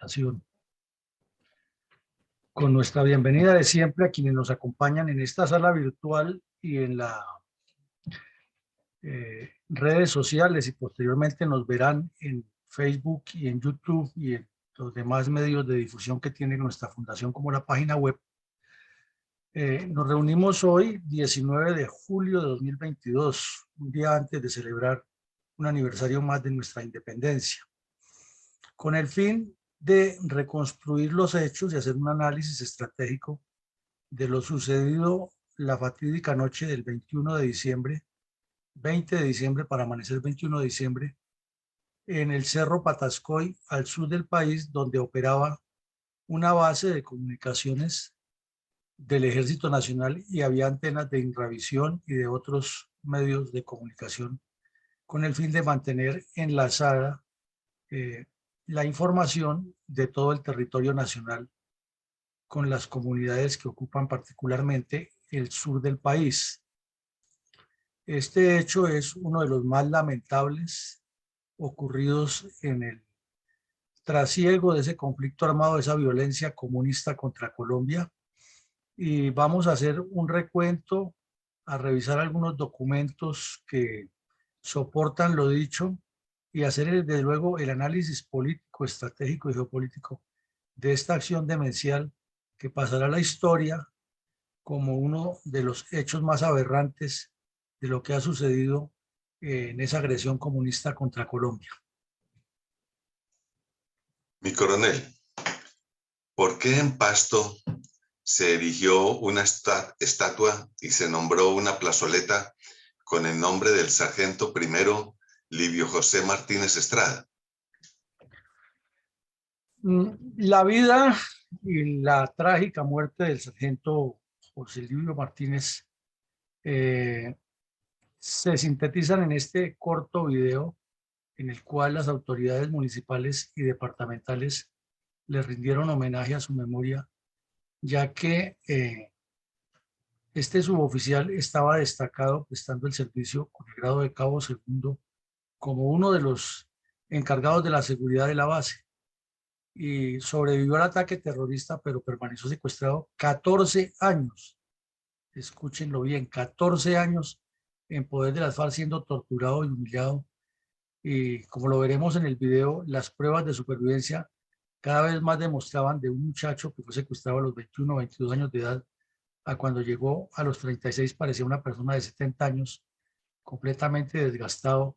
presentación. Con nuestra bienvenida de siempre a quienes nos acompañan en esta sala virtual y en las redes sociales, y posteriormente nos verán en Facebook y en YouTube y en los demás medios de difusión que tiene nuestra fundación, como la página web. Nos reunimos hoy, 19 de julio de 2022, un día antes de celebrar un aniversario más de nuestra independencia, con el fin de reconstruir los hechos y hacer un análisis estratégico de lo sucedido la fatídica noche del 21 de diciembre, 20 de diciembre para amanecer 21 de diciembre, en el Cerro Patascoy, al sur del país, donde operaba una base de comunicaciones del Ejército Nacional y había antenas de Inravisión y de otros medios de comunicación, con el fin de mantener enlazada la información de todo el territorio nacional con las comunidades que ocupan particularmente el sur del país. Este hecho es uno de los más lamentables ocurridos en el trasiego de ese conflicto armado, de esa violencia comunista contra Colombia, y vamos a hacer un recuento, a revisar algunos documentos que soportan lo dicho y hacer desde luego el análisis político, estratégico y geopolítico de esta acción demencial que pasará a la historia como uno de los hechos más aberrantes de lo que ha sucedido en esa agresión comunista contra Colombia. Mi coronel, ¿por qué en Pasto se erigió una estatua y se nombró una plazoleta con el nombre del sargento primero Livio José Martínez Estrada? La vida y la trágica muerte del sargento José Livio Martínez se sintetizan en este corto video en el cual las autoridades municipales y departamentales le rindieron homenaje a su memoria, ya que este suboficial estaba destacado prestando el servicio con el grado de cabo segundo como uno de los encargados de la seguridad de la base, y sobrevivió al ataque terrorista, pero permaneció secuestrado 14 años. Escúchenlo bien, 14 años en poder de las FARC, siendo torturado y humillado. Y como lo veremos en el video, las pruebas de supervivencia cada vez más demostraban de un muchacho que fue secuestrado a los 21 o 22 años de edad, a cuando llegó a los 36 parecía una persona de 70 años, completamente desgastado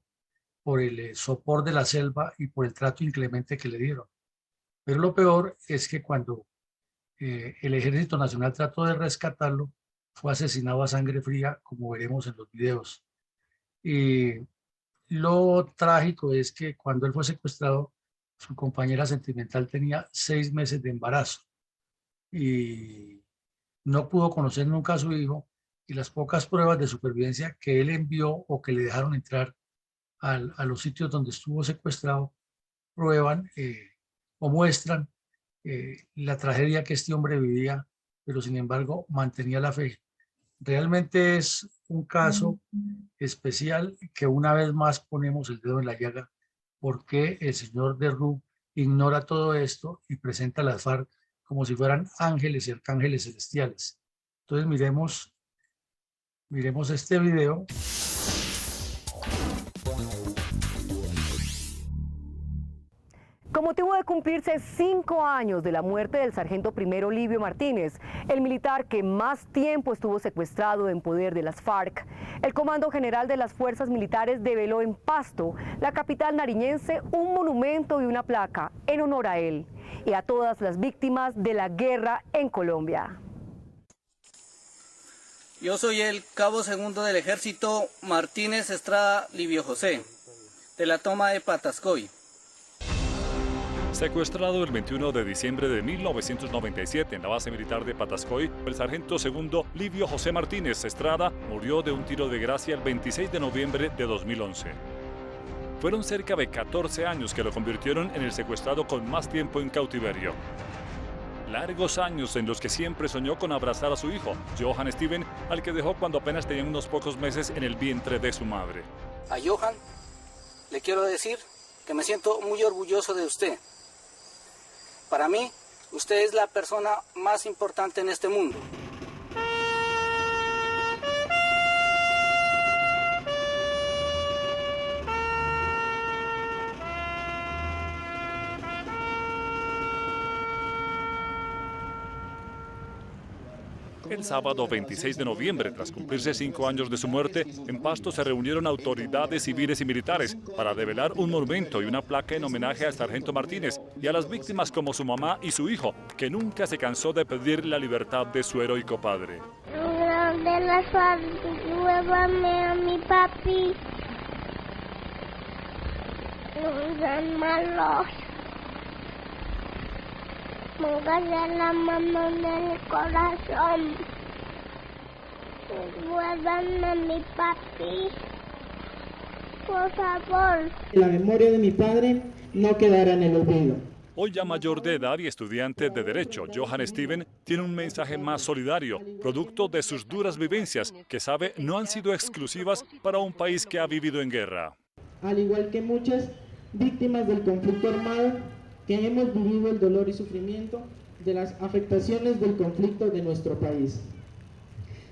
por el sopor de la selva y por el trato inclemente que le dieron. Pero lo peor es que cuando el Ejército Nacional trató de rescatarlo, fue asesinado a sangre fría, como veremos en los videos. Y lo trágico es que cuando él fue secuestrado, su compañera sentimental tenía 6 meses de embarazo y no pudo conocer nunca a su hijo, y las pocas pruebas de supervivencia que él envió o que le dejaron entrar a los sitios donde estuvo secuestrado prueban o muestran la tragedia que este hombre vivía, pero sin embargo mantenía la fe. Realmente es un caso especial que una vez más ponemos el dedo en la llaga, porque el señor Derrú ignora todo esto y presenta a las FARC como si fueran ángeles y arcángeles celestiales. Entonces miremos este video. Con motivo de cumplirse 5 años de la muerte del sargento primero Livio Martínez, el militar que más tiempo estuvo secuestrado en poder de las FARC, el Comando General de las Fuerzas Militares develó en Pasto, la capital nariñense, un monumento y una placa en honor a él y a todas las víctimas de la guerra en Colombia. Yo soy el cabo segundo del Ejército Martínez Estrada Livio José, de la toma de Patascoy. Secuestrado el 21 de diciembre de 1997 en la base militar de Patascoy, el sargento segundo Livio José Martínez Estrada murió de un tiro de gracia el 26 de noviembre de 2011. Fueron cerca de 14 años que lo convirtieron en el secuestrado con más tiempo en cautiverio. Largos años en los que siempre soñó con abrazar a su hijo, Johan Steven, al que dejó cuando apenas tenía unos pocos meses en el vientre de su madre. A Johan le quiero decir que me siento muy orgulloso de usted. Para mí, usted es la persona más importante en este mundo. El sábado 26 de noviembre, tras cumplirse 5 años de su muerte, en Pasto se reunieron autoridades civiles y militares para develar un monumento y una placa en homenaje al sargento Martínez y a las víctimas como su mamá y su hijo, que nunca se cansó de pedir la libertad de su heroico padre. De las FARC, llévame a mi papi. No sean malos. Póngase la mano en el corazón. Vuelvan a mi papi. Por favor. La memoria de mi padre no quedará en el olvido. Hoy ya mayor de edad y estudiante de Derecho, Johan Steven tiene un mensaje más solidario, producto de sus duras vivencias, que sabe no han sido exclusivas para un país que ha vivido en guerra. Al igual que muchas víctimas del conflicto armado, que hemos vivido el dolor y sufrimiento de las afectaciones del conflicto de nuestro país.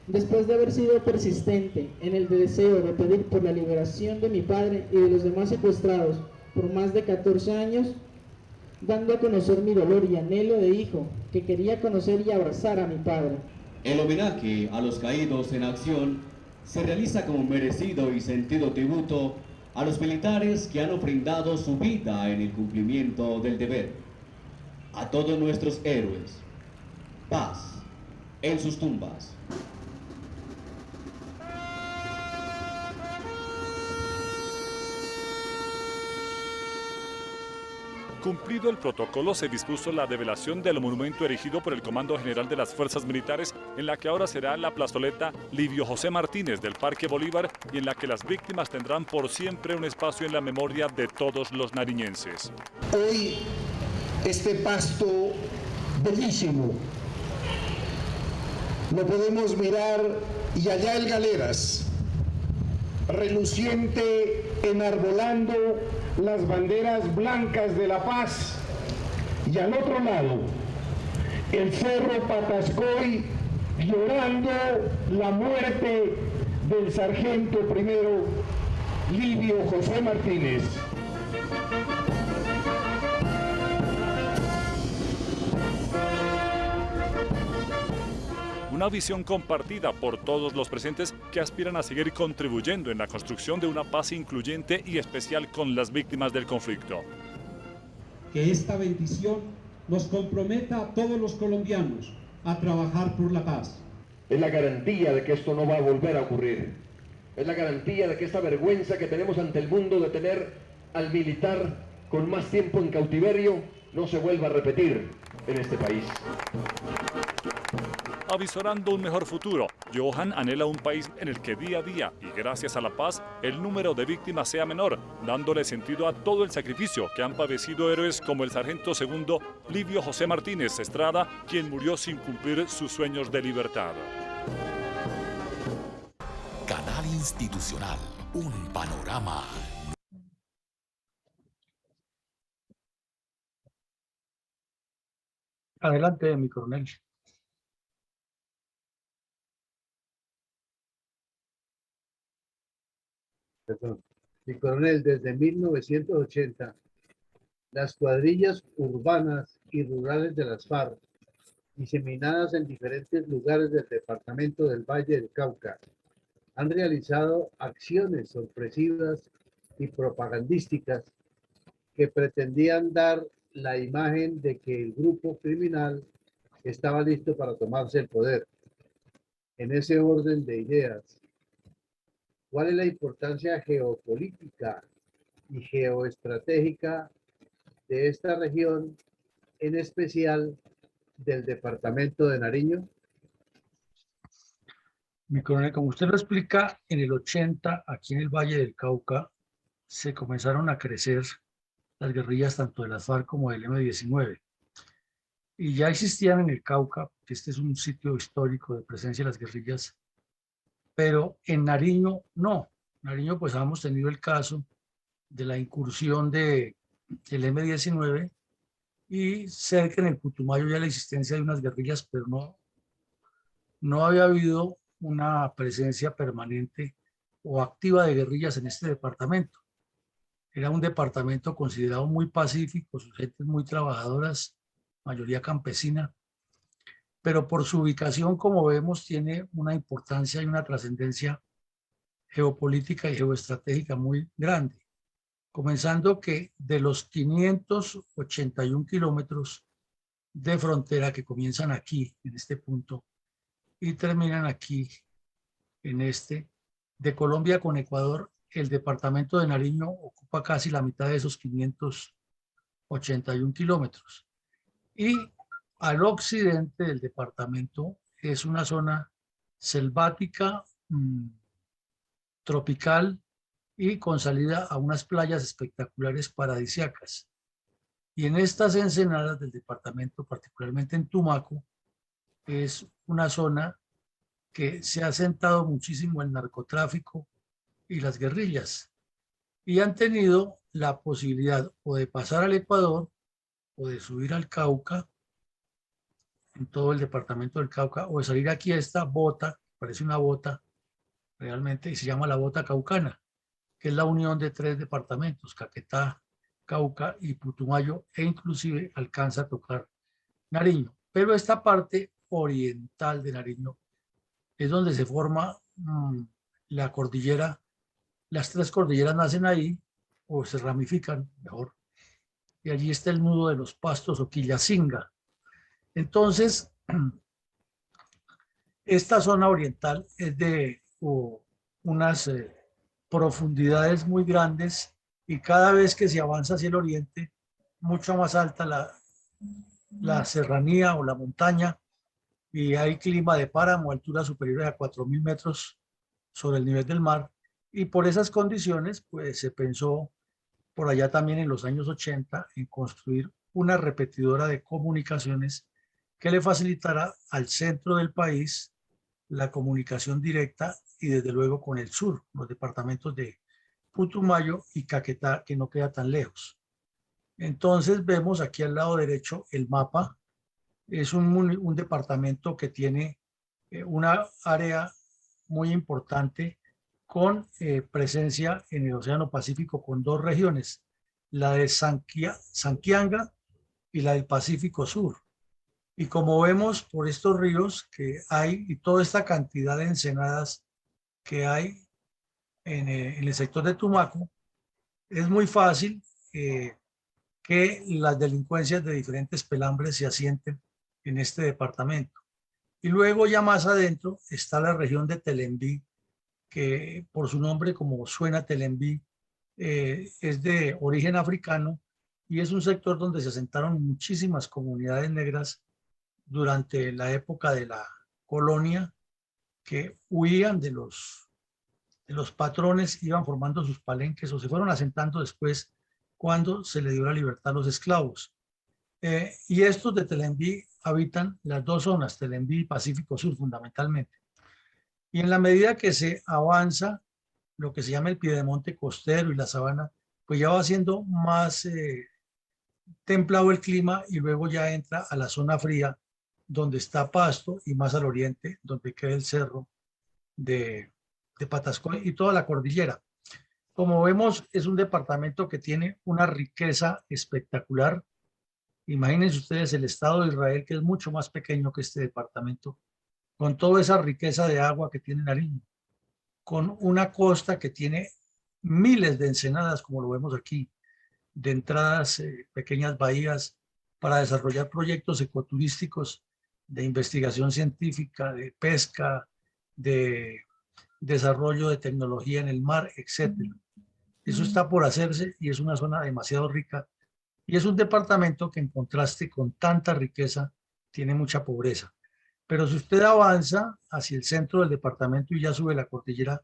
Después de haber sido persistente en el deseo de pedir por la liberación de mi padre y de los demás secuestrados por más de 14 años, dando a conocer mi dolor y anhelo de hijo que quería conocer y abrazar a mi padre. El homenaje a los caídos en acción se realiza como merecido y sentido tributo a los militares que han ofrendado su vida en el cumplimiento del deber. A todos nuestros héroes, paz en sus tumbas. Cumplido el protocolo, se dispuso la develación del monumento erigido por el Comando General de las Fuerzas Militares, en la que ahora será la plazoleta Livio José Martínez del Parque Bolívar y en la que las víctimas tendrán por siempre un espacio en la memoria de todos los nariñenses. Hoy, este Pasto bellísimo, lo podemos mirar y allá el Galeras, reluciente, enarbolando las banderas blancas de la paz, y al otro lado el Cerro Patascoy llorando la muerte del sargento primero Livio José Martínez. Una visión compartida por todos los presentes que aspiran a seguir contribuyendo en la construcción de una paz incluyente y especial con las víctimas del conflicto. Que esta bendición nos comprometa a todos los colombianos a trabajar por la paz. Es la garantía de que esto no va a volver a ocurrir. Es la garantía de que esta vergüenza que tenemos ante el mundo de tener al militar con más tiempo en cautiverio no se vuelva a repetir en este país. Avisorando un mejor futuro, Johan anhela un país en el que día a día y gracias a la paz el número de víctimas sea menor, dándole sentido a todo el sacrificio que han padecido héroes como el sargento segundo Livio José Martínez Estrada, quien murió sin cumplir sus sueños de libertad. Canal Institucional, un panorama. Adelante, mi coronel. Mi coronel, desde 1980, las cuadrillas urbanas y rurales de las FARC, diseminadas en diferentes lugares del departamento del Valle del Cauca, han realizado acciones sorpresivas y propagandísticas que pretendían dar la imagen de que el grupo criminal estaba listo para tomarse el poder. En ese orden de ideas, ¿cuál es la importancia geopolítica y geoestratégica de esta región, en especial del departamento de Nariño? Mi coronel, como usted lo explica, en el 80, aquí en el Valle del Cauca, se comenzaron a crecer las guerrillas tanto de las FARC como del M-19. Y ya existían en el Cauca, que este es un sitio histórico de presencia de las guerrillas, pero en Nariño no. En Nariño pues hemos tenido el caso de la incursión del M-19 y cerca en el Putumayo ya la existencia de unas guerrillas, pero no había habido una presencia permanente o activa de guerrillas en este departamento. Era un departamento considerado muy pacífico, sus gentes muy trabajadoras, mayoría campesina, pero por su ubicación, como vemos, tiene una importancia y una trascendencia geopolítica y geoestratégica muy grande. Comenzando que de los 581 kilómetros de frontera que comienzan aquí, en este punto, y terminan aquí, en este, de Colombia con Ecuador, el departamento de Nariño ocupa casi la mitad de esos 581 kilómetros. Y al occidente del departamento es una zona selvática, tropical y con salida a unas playas espectaculares paradisíacas. Y en estas ensenadas del departamento, particularmente en Tumaco, es una zona que se ha asentado muchísimo el narcotráfico y las guerrillas, y han tenido la posibilidad o de pasar al Ecuador o de subir al Cauca, en todo el departamento del Cauca, o de salir aquí a esta bota, parece una bota realmente, y se llama la bota caucana, que es la unión de 3 departamentos, Caquetá, Cauca y Putumayo, e inclusive alcanza a tocar Nariño. Pero esta parte oriental de Nariño es donde se forma la cordillera. Las 3 cordilleras nacen ahí, o se ramifican, mejor, y allí está el nudo de los Pastos o Quillacinga. Entonces, esta zona oriental es de unas profundidades muy grandes, y cada vez que se avanza hacia el oriente, mucho más alta la serranía o la montaña, y hay clima de páramo, alturas superiores a 4.000 metros sobre el nivel del mar, y por esas condiciones pues se pensó por allá también en los años 80 en construir una repetidora de comunicaciones que le facilitará al centro del país la comunicación directa, y desde luego con el sur, los departamentos de Putumayo y Caquetá, que no queda tan lejos. Entonces vemos aquí al lado derecho el mapa. Es un departamento que tiene una área muy importante con presencia en el Océano Pacífico, con 2 regiones, la de Sanquianga y la del Pacífico Sur. Y como vemos por estos ríos que hay y toda esta cantidad de ensenadas que hay en el sector de Tumaco, es muy fácil que las delincuencias de diferentes pelambres se asienten en este departamento. Y luego ya más adentro está la región de Telembí, que por su nombre, como suena Telembí, es de origen africano, y es un sector donde se asentaron muchísimas comunidades negras durante la época de la colonia, que huían de los patrones, iban formando sus palenques o se fueron asentando después cuando se le dio la libertad a los esclavos. Y estos de Telembí habitan las 2 zonas, Telembí y Pacífico Sur fundamentalmente. Y en la medida que se avanza lo que se llama el piedemonte costero y la sabana, pues ya va siendo más templado el clima, y luego ya entra a la zona fría donde está Pasto, y más al oriente donde queda el cerro de Patascoy y toda la cordillera. Como vemos, es un departamento que tiene una riqueza espectacular. Imagínense ustedes el Estado de Israel, que es mucho más pequeño que este departamento, con toda esa riqueza de agua que tiene Nariño, con una costa que tiene miles de ensenadas, como lo vemos aquí, de entradas, pequeñas bahías, para desarrollar proyectos ecoturísticos de investigación científica, de pesca, de desarrollo de tecnología en el mar, etc. Eso está por hacerse, y es una zona demasiado rica, y es un departamento que, en contraste con tanta riqueza, tiene mucha pobreza. Pero si usted avanza hacia el centro del departamento y ya sube la cordillera,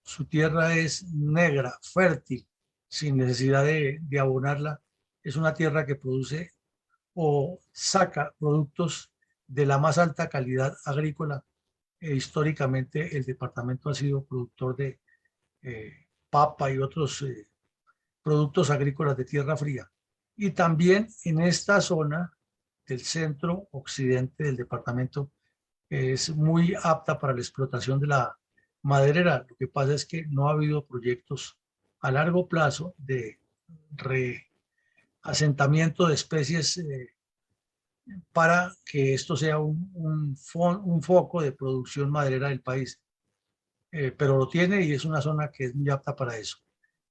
su tierra es negra, fértil, sin necesidad de abonarla. Es una tierra que produce o saca productos de la más alta calidad agrícola. Históricamente el departamento ha sido productor de papa y otros productos agrícolas de tierra fría. Y también en esta zona del centro occidente del departamento es muy apta para la explotación de la maderera. Lo que pasa es que no ha habido proyectos a largo plazo de reasentamiento de especies para que esto sea un foco de producción maderera del país. Pero lo tiene y es una zona que es muy apta para eso.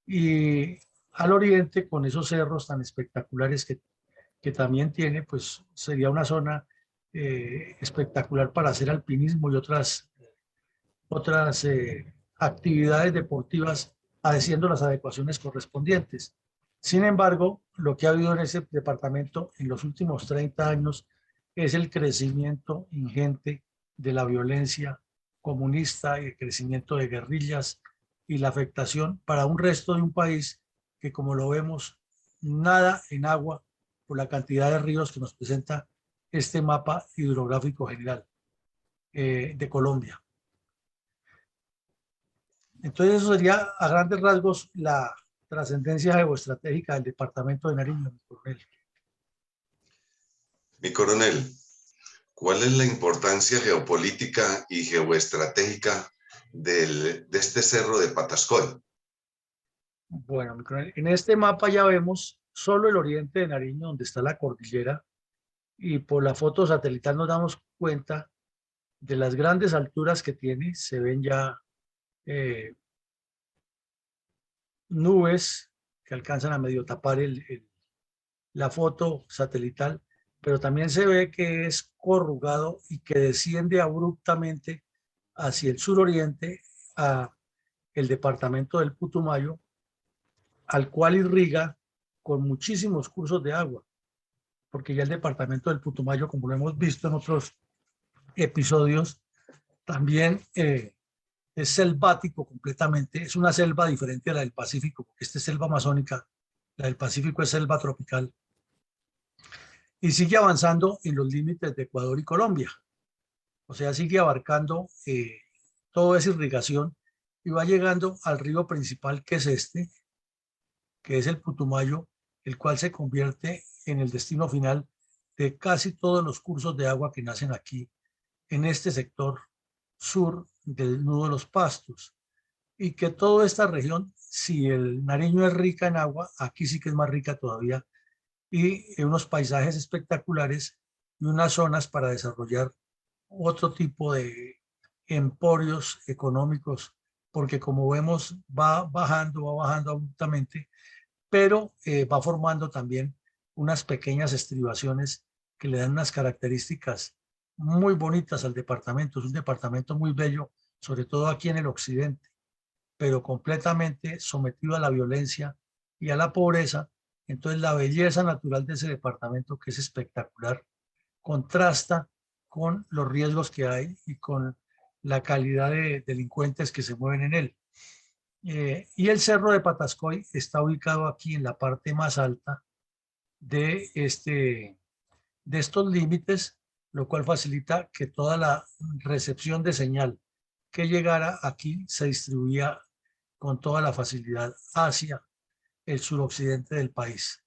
Y al oriente, con esos cerros tan espectaculares que también tiene, pues sería una zona espectacular para hacer alpinismo y otras actividades deportivas, haciendo las adecuaciones correspondientes. Sin embargo, lo que ha habido en ese departamento en los últimos 30 años es el crecimiento ingente de la violencia comunista y el crecimiento de guerrillas y la afectación para un resto de un país que, como lo vemos, nada en agua por la cantidad de ríos que nos presenta este mapa hidrográfico general de Colombia. Entonces, eso sería a grandes rasgos la trascendencia geoestratégica del departamento de Nariño, mi coronel. Mi coronel, ¿cuál es la importancia geopolítica y geoestratégica de este cerro de Patascoy? Bueno, mi coronel, en este mapa ya vemos solo el oriente de Nariño, donde está la cordillera, y por la foto satelital nos damos cuenta de las grandes alturas que tiene. Se ven ya nubes que alcanzan a medio tapar la foto satelital, pero también se ve que es corrugado y que desciende abruptamente hacia el suroriente a el departamento del Putumayo, al cual irriga con muchísimos cursos de agua, porque ya el departamento del Putumayo, como lo hemos visto en otros episodios, también es selvático completamente. Es una selva diferente a la del Pacífico, porque esta es selva amazónica, la del Pacífico es selva tropical. Y sigue avanzando en los límites de Ecuador y Colombia. O sea, sigue abarcando toda esa irrigación y va llegando al río principal, que es este, que es el Putumayo, el cual se convierte en el destino final de casi todos los cursos de agua que nacen aquí, en este sector sur del Nudo de los Pastos. Y que toda esta región, si el Nariño es rica en agua, aquí sí que es más rica todavía, y unos paisajes espectaculares y unas zonas para desarrollar otro tipo de emporios económicos, porque como vemos va bajando abruptamente, pero va formando también unas pequeñas estribaciones que le dan unas características muy bonitas al departamento. Es un departamento muy bello, sobre todo aquí en el occidente, pero completamente sometido a la violencia y a la pobreza. Entonces la belleza natural de ese departamento, que es espectacular, contrasta con los riesgos que hay y con la calidad de delincuentes que se mueven en él. Y el cerro de Patascoy está ubicado aquí en la parte más alta de estos límites, lo cual facilita que toda la recepción de señal que llegara aquí se distribuía con toda la facilidad hacia el suroccidente del país.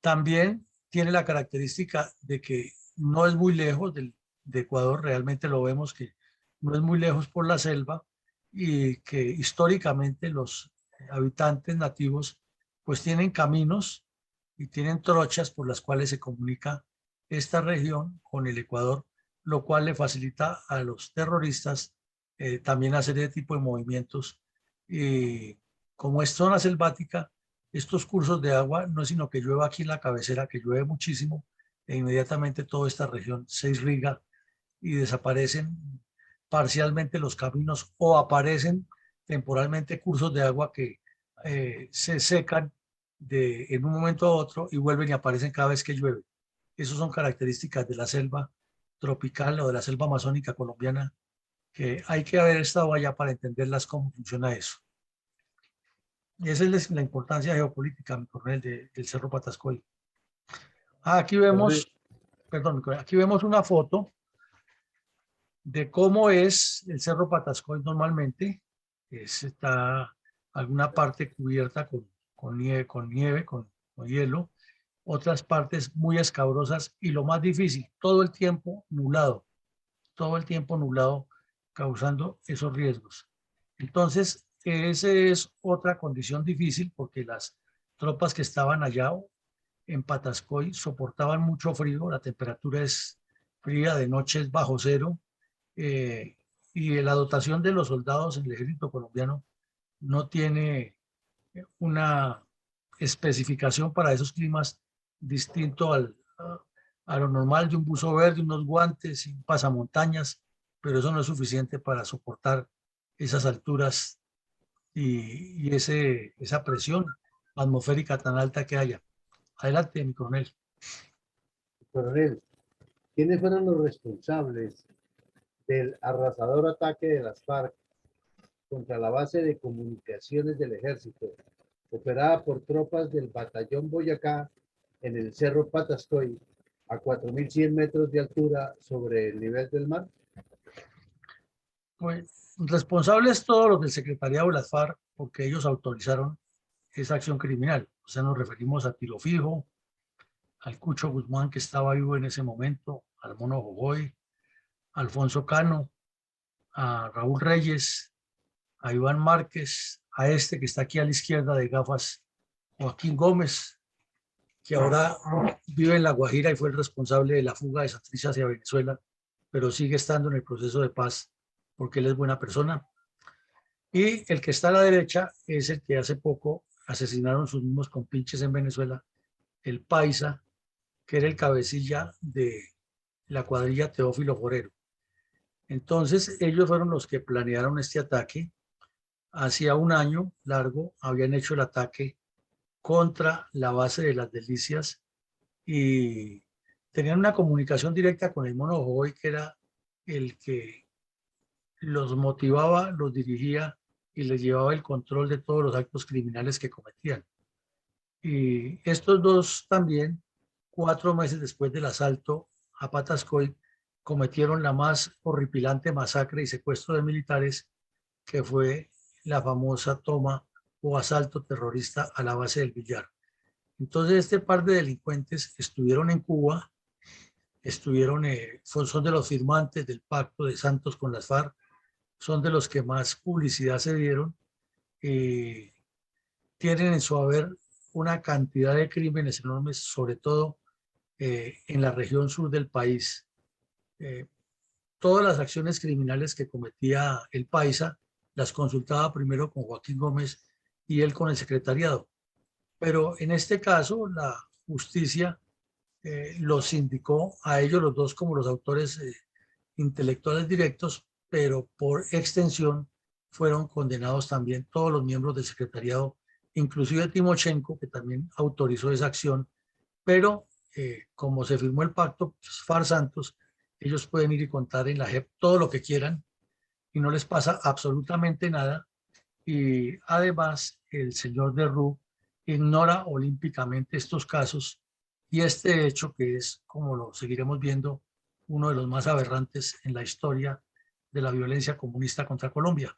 También tiene la característica de que no es muy lejos de Ecuador, realmente lo vemos que no es muy lejos por la selva, y que históricamente los habitantes nativos pues tienen caminos y tienen trochas por las cuales se comunica esta región con el Ecuador, lo cual le facilita a los terroristas también hacer ese tipo de movimientos. Como es zona selvática, estos cursos de agua no es sino que llueva aquí en la cabecera, que llueve muchísimo, e inmediatamente toda esta región se irriga y desaparecen parcialmente los caminos, o aparecen temporalmente cursos de agua que se secan en un momento a otro y vuelven y aparecen cada vez que llueve. Esas son características de la selva tropical o de la selva amazónica colombiana, que hay que haber estado allá para entenderlas cómo funciona eso. Y esa es la importancia geopolítica, mi coronel, del Cerro Patascoy. Aquí vemos, perdón, aquí vemos una foto de cómo es el Cerro Patascoy normalmente. Está alguna parte cubierta con con hielo, otras partes muy escabrosas y lo más difícil, todo el tiempo nublado, causando esos riesgos. Entonces, esa es otra condición difícil porque las tropas que estaban allá en Patascoy soportaban mucho frío, la temperatura es fría, de noche es bajo cero, y la dotación de los soldados en el ejército colombiano no tiene una especificación para esos climas distinto a lo normal de un buzo verde, unos guantes y un pasamontañas, pero eso no es suficiente para soportar esas alturas y esa presión atmosférica tan alta que haya. Adelante, mi coronel. Coronel, ¿quiénes fueron los responsables del arrasador ataque de las FARC contra la base de comunicaciones del ejército, operada por tropas del batallón Boyacá en el cerro Patascoy, a 4.100 metros de altura sobre el nivel del mar? Pues responsables todos los del secretariado de las FARC, porque ellos autorizaron esa acción criminal. O sea, nos referimos a Tiro Fijo, al Cucho Guzmán, que estaba vivo en ese momento, al Mono Jojoy, a Alfonso Cano, a Raúl Reyes, a Iván Márquez, a este que está aquí a la izquierda de gafas, Joaquín Gómez, que ahora vive en La Guajira y fue el responsable de la fuga de Santrich hacia Venezuela, pero sigue estando en el proceso de paz porque él es buena persona. Y el que está a la derecha es el que hace poco asesinaron sus mismos compinches en Venezuela, el Paisa, que era el cabecilla de la cuadrilla Teófilo Forero. Entonces ellos fueron los que planearon este ataque. Hacía un año largo habían hecho el ataque contra la base de Las Delicias y tenían una comunicación directa con el Mono Jojoy, que era el que los motivaba, los dirigía y les llevaba el control de todos los actos criminales que cometían. Y estos dos también, 4 meses después del asalto a Patascoy, cometieron la más horripilante masacre y secuestro de militares, que fue la famosa toma o asalto terrorista a la base del Villar. Entonces este par de delincuentes estuvieron en Cuba, son de los firmantes del pacto de Santos con las FARC, son de los que más publicidad se dieron, tienen en su haber una cantidad de crímenes enormes, sobre todo en la región sur del país. Todas las acciones criminales que cometía el Paisa las consultaba primero con Joaquín Gómez y él con el secretariado. Pero en este caso la justicia los indicó a ellos los dos como los autores intelectuales directos, pero por extensión fueron condenados también todos los miembros del secretariado, inclusive Timochenko, que también autorizó esa acción, pero como se firmó el pacto FARC-Santos, ellos pueden ir y contar en la JEP todo lo que quieran y no les pasa absolutamente nada. Y además el señor Derrou ignora olímpicamente estos casos y este hecho, que es, como lo seguiremos viendo, uno de los más aberrantes en la historia de la violencia comunista contra Colombia.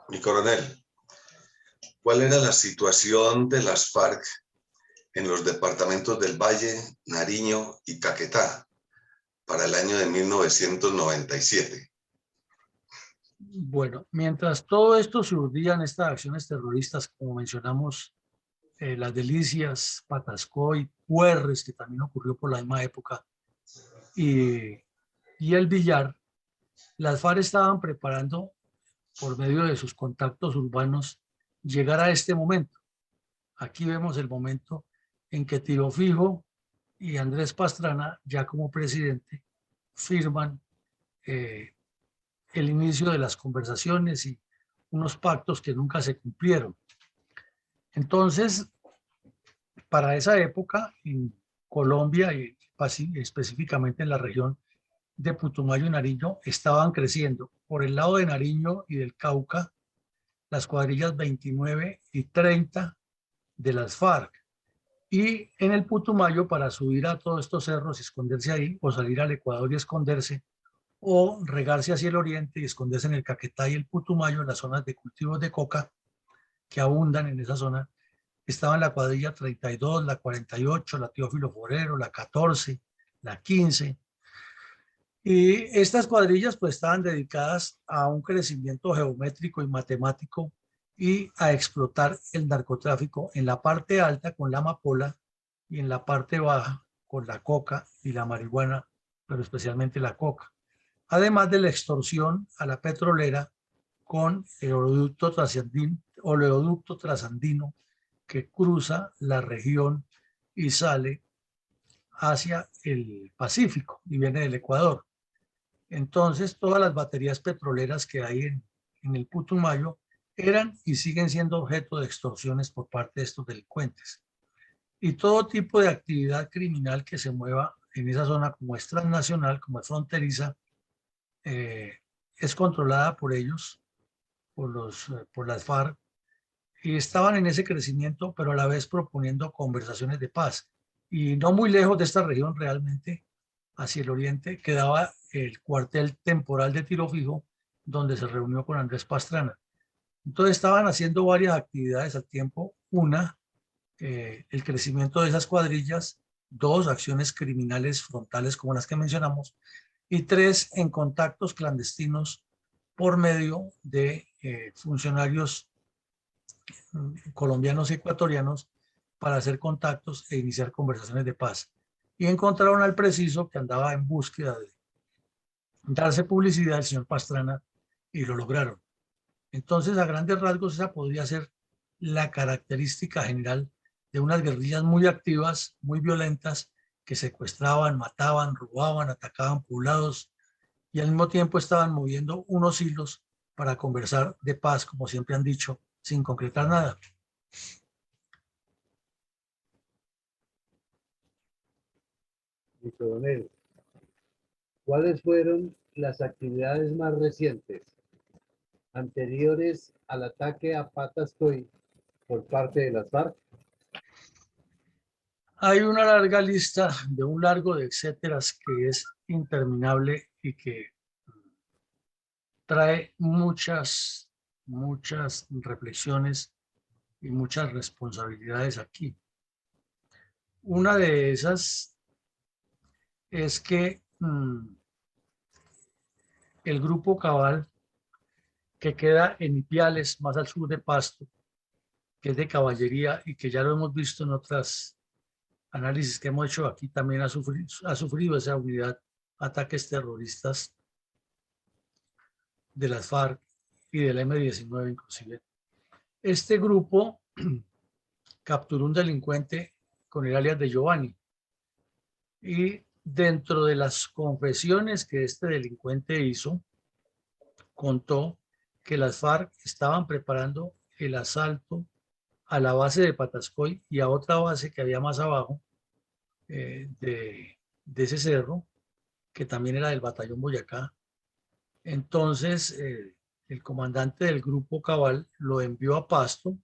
Mi coronel, ¿cuál era la situación de las FARC en los departamentos del Valle, Nariño y Caquetá para el año de 1997? Bueno, mientras todo esto se urdían estas acciones terroristas, como mencionamos, Las Delicias, Patascoy, Puerres, que también ocurrió por la misma época, y el Villar, las FARC estaban preparando, por medio de sus contactos urbanos, llegar a este momento. Aquí vemos el momento en que Tiro Fijo y Andrés Pastrana, ya como presidente, firman el inicio de las conversaciones y unos pactos que nunca se cumplieron. Entonces, para esa época, en Colombia y específicamente en la región de Putumayo y Nariño, estaban creciendo. Por el lado de Nariño y del Cauca, las cuadrillas 29 y 30 de las FARC. Y en el Putumayo, para subir a todos estos cerros y esconderse ahí, o salir al Ecuador y esconderse, o regarse hacia el oriente y esconderse en el Caquetá y el Putumayo, en las zonas de cultivos de coca que abundan en esa zona. Estaban la cuadrilla 32, la 48, la Teófilo Forero, la 14, la 15. Y estas cuadrillas pues estaban dedicadas a un crecimiento geométrico y matemático y a explotar el narcotráfico en la parte alta con la amapola y en la parte baja con la coca y la marihuana, pero especialmente la coca. Además de la extorsión a la petrolera con el oleoducto trasandino que cruza la región y sale hacia el Pacífico y viene del Ecuador. Entonces, todas las baterías petroleras que hay en el Putumayo eran y siguen siendo objeto de extorsiones por parte de estos delincuentes. Y todo tipo de actividad criminal que se mueva en esa zona, como es transnacional, como es fronteriza, es controlada por ellos, por las FARC, y estaban en ese crecimiento, pero a la vez proponiendo conversaciones de paz. Y no muy lejos de esta región, realmente, hacia el oriente, quedaba el cuartel temporal de Tiro Fijo, donde se reunió con Andrés Pastrana. Entonces estaban haciendo varias actividades al tiempo. Una, el crecimiento de esas cuadrillas. Dos, acciones criminales frontales como las que mencionamos. Y tres, en contactos clandestinos por medio de funcionarios colombianos y ecuatorianos para hacer contactos e iniciar conversaciones de paz. Y encontraron al preciso que andaba en búsqueda de darse publicidad al señor Pastrana y lo lograron. Entonces, a grandes rasgos, esa podría ser la característica general de unas guerrillas muy activas, muy violentas, que secuestraban, mataban, robaban, atacaban poblados y al mismo tiempo estaban moviendo unos hilos para conversar de paz, como siempre han dicho, sin concretar nada. Coronel, ¿cuáles fueron las actividades más recientes, anteriores al ataque a Pataskoy por parte de las FARC? Hay una larga lista de un largo de etcéteras que es interminable y que trae muchas reflexiones y muchas responsabilidades aquí. Una de esas es que el grupo Cabal, que queda en Ipiales, más al sur de Pasto, que es de caballería y que ya lo hemos visto en otras análisis que hemos hecho aquí, también ha sufrido esa unidad ataques terroristas de las FARC y del M-19 inclusive. Este grupo capturó un delincuente con el alias de Giovanni y dentro de las confesiones que este delincuente hizo, contó que las FARC estaban preparando el asalto a la base de Pataskoy y a otra base que había más abajo de ese cerro, que también era del batallón Boyacá. Entonces, el comandante del grupo Cabal lo envió a Pasto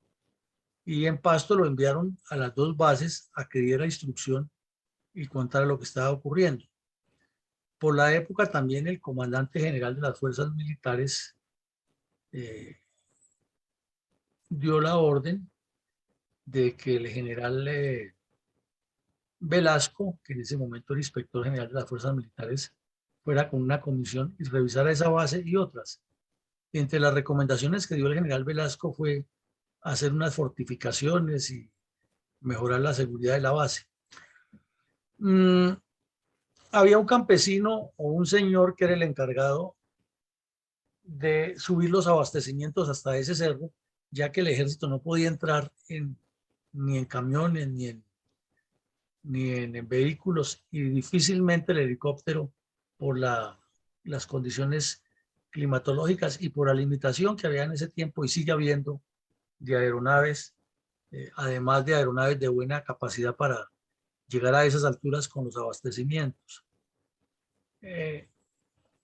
y en Pasto lo enviaron a las dos bases a que diera instrucción y contara lo que estaba ocurriendo. Por la época también el comandante general de las fuerzas militares dio la orden de que el general Velasco, que en ese momento era inspector general de las fuerzas militares, fuera con una comisión y revisara esa base y otras. Y entre las recomendaciones que dio el general Velasco fue hacer unas fortificaciones y mejorar la seguridad de la base. Había un campesino o un señor que era el encargado de subir los abastecimientos hasta ese cerro, ya que el ejército no podía entrar ni en camiones ni en vehículos y difícilmente el helicóptero por las condiciones climatológicas y por la limitación que había en ese tiempo y sigue habiendo de aeronaves, además de aeronaves de buena capacidad para llegar a esas alturas con los abastecimientos.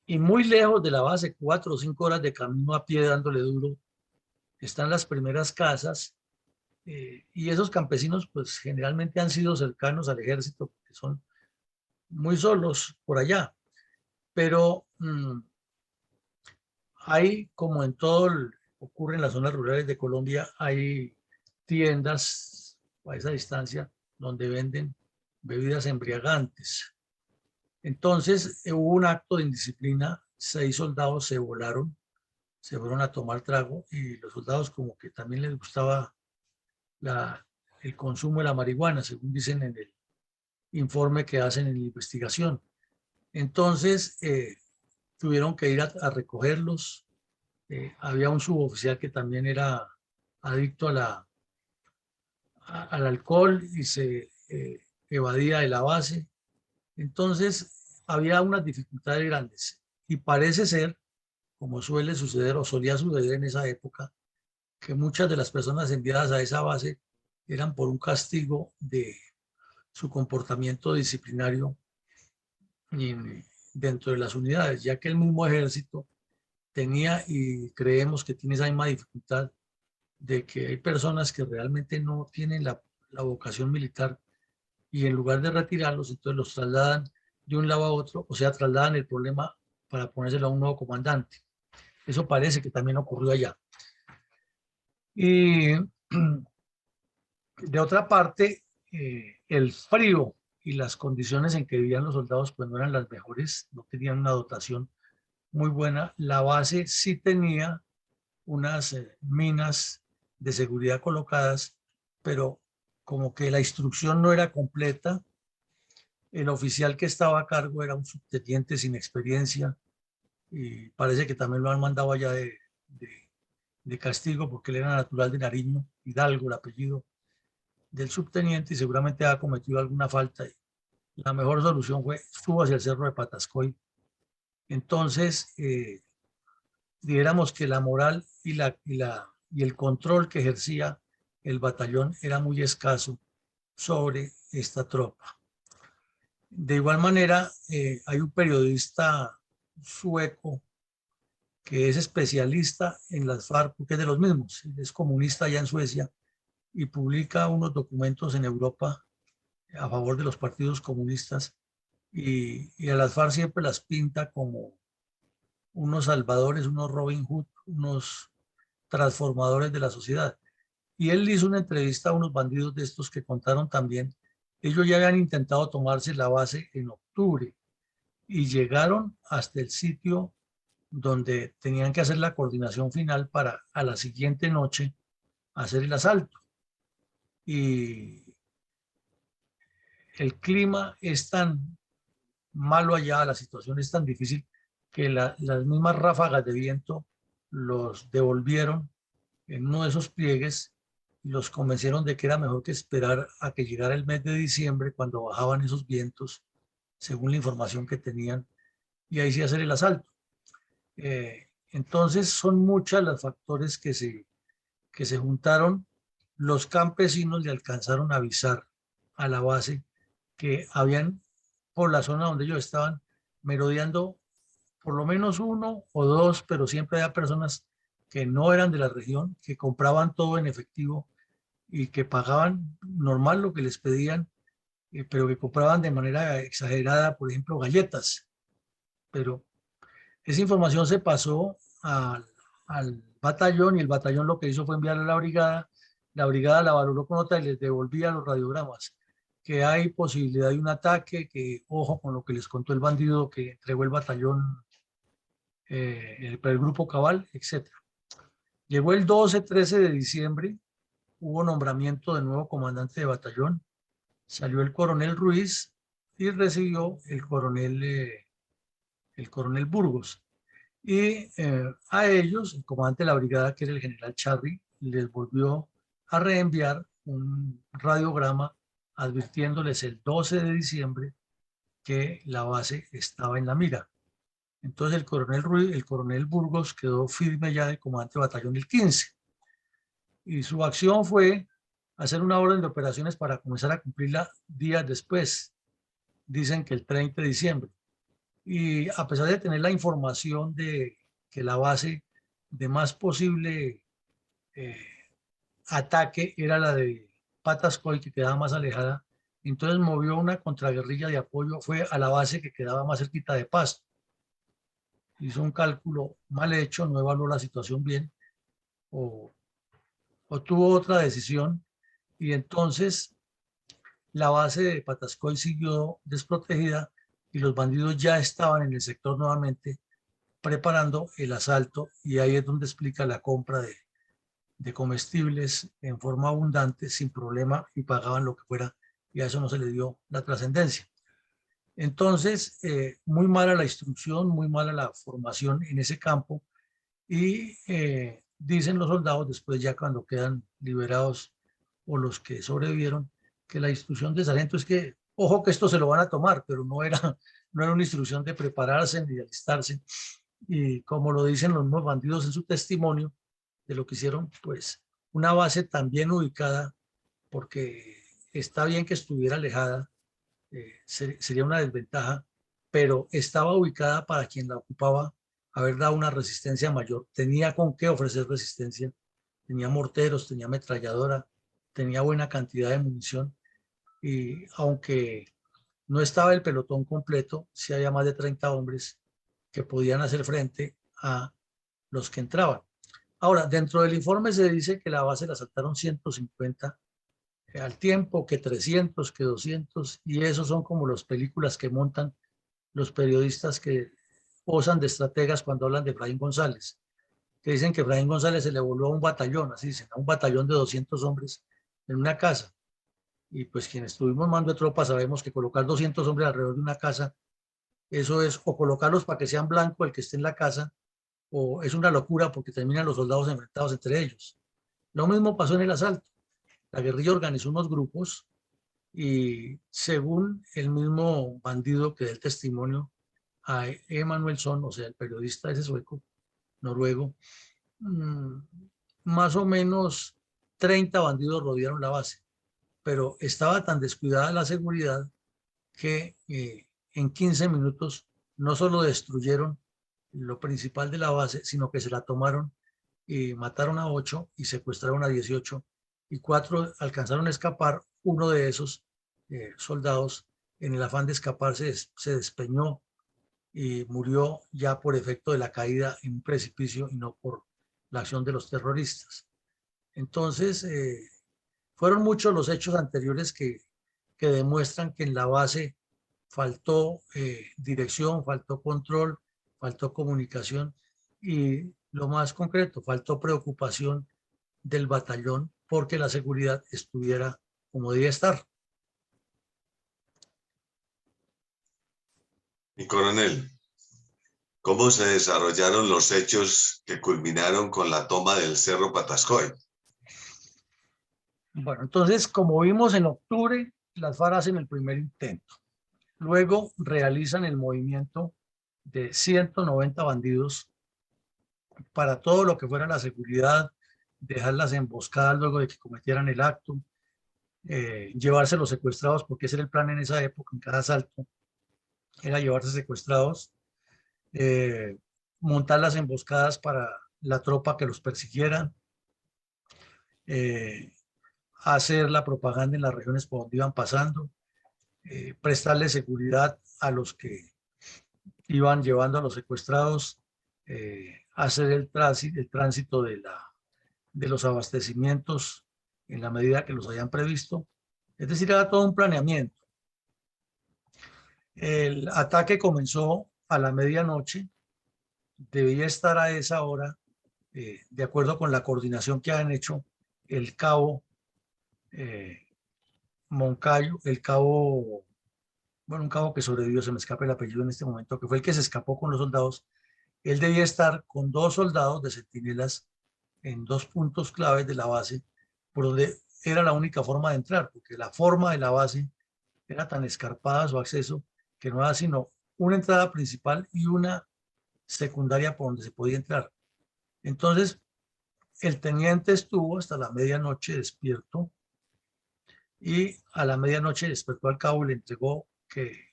Y muy lejos de la base, 4 o 5 horas de camino a pie dándole duro, están las primeras casas y esos campesinos pues generalmente han sido cercanos al ejército, porque son muy solos por allá. pero hay, como en todo ocurre en las zonas rurales de Colombia, hay tiendas a esa distancia donde venden bebidas embriagantes. Entonces hubo un acto de indisciplina, 6 soldados se volaron, se fueron a tomar trago y los soldados como que también les gustaba el consumo de la marihuana, según dicen en el informe que hacen en la investigación. Entonces tuvieron que ir a recogerlos. Había un suboficial que también era adicto al alcohol y se evadía de la base. Entonces había unas dificultades grandes y parece ser, como suele suceder o solía suceder en esa época, que muchas de las personas enviadas a esa base eran por un castigo de su comportamiento disciplinario dentro de las unidades, ya que el mismo ejército tenía y creemos que tiene esa misma dificultad de que hay personas que realmente no tienen la vocación militar y en lugar de retirarlos, entonces los trasladan de un lado a otro, o sea, trasladan el problema para ponérselo a un nuevo comandante. Eso parece que también ocurrió allá. Y de otra parte, el frío y las condiciones en que vivían los soldados pues no eran las mejores, no tenían una dotación muy buena. La base sí tenía unas minas de seguridad colocadas, pero como que la instrucción no era completa. El oficial que estaba a cargo era un subteniente sin experiencia y parece que también lo han mandado allá de castigo porque él era natural de Nariño, Hidalgo, el apellido del subteniente, y seguramente ha cometido alguna falta. La mejor solución fue subo hacia el cerro de Patascoy. Entonces, dijéramos que la moral y el control que ejercía el batallón era muy escaso sobre esta tropa. De igual manera, hay un periodista sueco que es especialista en las FARC, porque es de los mismos, es comunista allá en Suecia y publica unos documentos en Europa a favor de los partidos comunistas y a las FARC siempre las pinta como unos salvadores, unos Robin Hood, unos transformadores de la sociedad. Y él hizo una entrevista a unos bandidos de estos que contaron también, ellos ya habían intentado tomarse la base en octubre y llegaron hasta el sitio donde tenían que hacer la coordinación final para a la siguiente noche hacer el asalto. Y el clima es tan malo allá, la situación es tan difícil que las mismas ráfagas de viento los devolvieron en uno de esos pliegues y los convencieron de que era mejor que esperar a que llegara el mes de diciembre cuando bajaban esos vientos, según la información que tenían, y ahí sí hacer el asalto. Entonces son muchos los factores que se juntaron. Los campesinos le alcanzaron a avisar a la base que habían por la zona donde ellos estaban merodeando por lo menos 1 o 2, pero siempre había personas que no eran de la región, que compraban todo en efectivo y que pagaban normal lo que les pedían, pero que compraban de manera exagerada, por ejemplo, galletas. Pero esa información se pasó al batallón y el batallón lo que hizo fue enviarle a la brigada la valoró con nota y les devolvía los radiogramas, que hay posibilidad de un ataque, que ojo con lo que les contó el bandido que entregó el batallón, el grupo Cabal, etc. Llegó el 12-13 de diciembre, hubo nombramiento de nuevo comandante de batallón, salió el coronel Ruiz y recibió el coronel Burgos. Y a ellos, el comandante de la brigada, que era el general Charri, les volvió a reenviar un radiograma advirtiéndoles el 12 de diciembre que la base estaba en la mira. Entonces el coronel Burgos quedó firme ya de comandante de batallón el 15. Y su acción fue hacer una orden de operaciones para comenzar a cumplirla días después. Dicen que el 30 de diciembre. Y a pesar de tener la información de que la base de más posible ataque era la de Patascoy, que quedaba más alejada, entonces movió una contraguerrilla de apoyo, fue a la base que quedaba más cerquita de Pasto. hizo un cálculo mal hecho, no evaluó la situación bien o tuvo otra decisión y entonces la base de Patascoy siguió desprotegida y los bandidos ya estaban en el sector nuevamente preparando el asalto y ahí es donde explica la compra de comestibles en forma abundante sin problema y pagaban lo que fuera y a eso no se le dio la trascendencia. Entonces, muy mala la instrucción, muy mala la formación en ese campo y dicen los soldados después ya cuando quedan liberados o los que sobrevivieron que la instrucción de sargento es que, ojo que esto se lo van a tomar, pero no era una instrucción de prepararse ni de alistarse y como lo dicen los mismos bandidos en su testimonio de lo que hicieron, pues una base tan bien ubicada porque está bien que estuviera alejada, sería una desventaja, pero estaba ubicada para quien la ocupaba haber dado una resistencia mayor. Tenía con qué ofrecer resistencia, tenía morteros, tenía ametralladora, tenía buena cantidad de munición y aunque no estaba el pelotón completo, sí había más de 30 hombres que podían hacer frente a los que entraban. Ahora, dentro del informe se dice que la base la asaltaron 150 al tiempo, que 300, que 200, y esos son como las películas que montan los periodistas que osan de estrategas cuando hablan de Efraín González, que dicen que Efraín González se le volvió a un batallón, así dicen, a un batallón de 200 hombres en una casa. Y pues quienes tuvimos mando de tropas sabemos que colocar 200 hombres alrededor de una casa, eso es o colocarlos para que sean blanco el que esté en la casa, o es una locura porque terminan los soldados enfrentados entre ellos. Lo mismo pasó en el asalto. La guerrilla organizó unos grupos y según el mismo bandido que da el testimonio a Emanuelson, o sea, el periodista ese sueco, noruego, más o menos 30 bandidos rodearon la base, pero estaba tan descuidada la seguridad que en 15 minutos no solo destruyeron lo principal de la base, sino que se la tomaron y mataron a 8 y secuestraron a 18 y 4 alcanzaron a escapar. Uno de esos soldados en el afán de escapar se despeñó y murió ya por efecto de la caída en un precipicio y no por la acción de los terroristas. Entonces, fueron muchos los hechos anteriores que demuestran que en la base faltó dirección, faltó control, faltó comunicación y lo más concreto, faltó preocupación del batallón porque la seguridad estuviera como debía estar. Mi coronel, ¿cómo se desarrollaron los hechos que culminaron con la toma del Cerro Patascoy? Bueno, entonces, como vimos en octubre, las FARC hacen el primer intento. Luego realizan el movimiento de 190 bandidos para todo lo que fuera la seguridad, dejarlas emboscadas luego de que cometieran el acto, llevarse los secuestrados, porque ese era el plan en esa época, en cada asalto, era llevarse secuestrados, montar las emboscadas para la tropa que los persiguieran, hacer la propaganda en las regiones por donde iban pasando, prestarle seguridad a los que iban llevando a los secuestrados, hacer el tránsito de los abastecimientos en la medida que los hayan previsto. Es decir, era todo un planeamiento. El ataque comenzó a la medianoche, debía estar a esa hora, de acuerdo con la coordinación que han hecho el cabo Moncayo, el cabo, bueno, un cabo que sobrevivió, se me escapa el apellido en este momento, que fue el que se escapó con los soldados. Él debía estar con 2 soldados de centinelas en 2 puntos claves de la base, por donde era la única forma de entrar, porque la forma de la base era tan escarpada su acceso que no era sino una entrada principal y una secundaria por donde se podía entrar. Entonces, el teniente estuvo hasta la medianoche despierto y a la medianoche despertó al cabo y le entregó que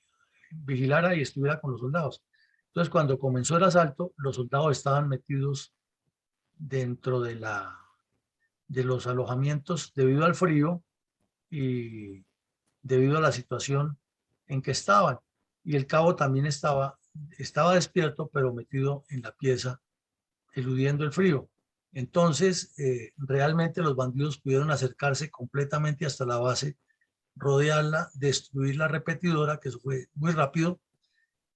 vigilara y estuviera con los soldados. Entonces, cuando comenzó el asalto, los soldados estaban metidos dentro de los alojamientos debido al frío y debido a la situación en que estaban. Y el cabo también estaba estaba despierto, pero metido en la pieza, eludiendo el frío. Entonces, realmente los bandidos pudieron acercarse completamente hasta la base, rodearla, destruir la repetidora, que eso fue muy rápido,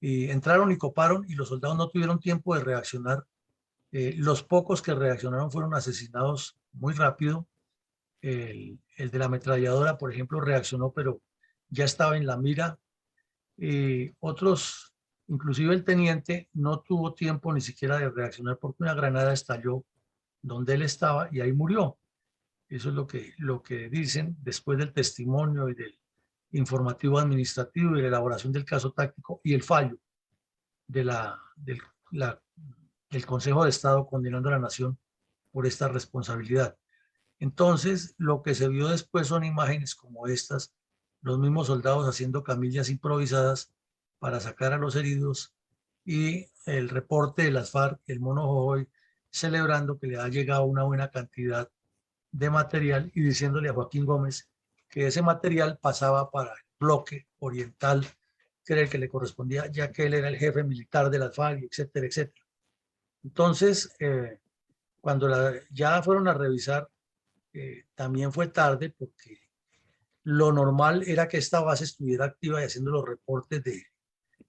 y entraron y coparon y los soldados no tuvieron tiempo de reaccionar. Los pocos que reaccionaron fueron asesinados muy rápido. El de la ametralladora, por ejemplo, reaccionó, pero ya estaba en la mira. Otros, inclusive el teniente, no tuvo tiempo ni siquiera de reaccionar porque una granada estalló donde él estaba y ahí murió. Eso es lo que dicen después del testimonio y del informativo administrativo y la elaboración del caso táctico y el fallo de del Consejo de Estado condenando a la nación por esta responsabilidad. Entonces, lo que se vio después son imágenes como estas, los mismos soldados haciendo camillas improvisadas para sacar a los heridos y el reporte de las FARC, el Mono Jojoy, celebrando que le ha llegado una buena cantidad de material y diciéndole a Joaquín Gómez que ese material pasaba para el bloque oriental, que era el que le correspondía, ya que él era el jefe militar de las FARC, etcétera, etcétera. Entonces, cuando ya fueron a revisar, también fue tarde porque lo normal era que esta base estuviera activa y haciendo los reportes de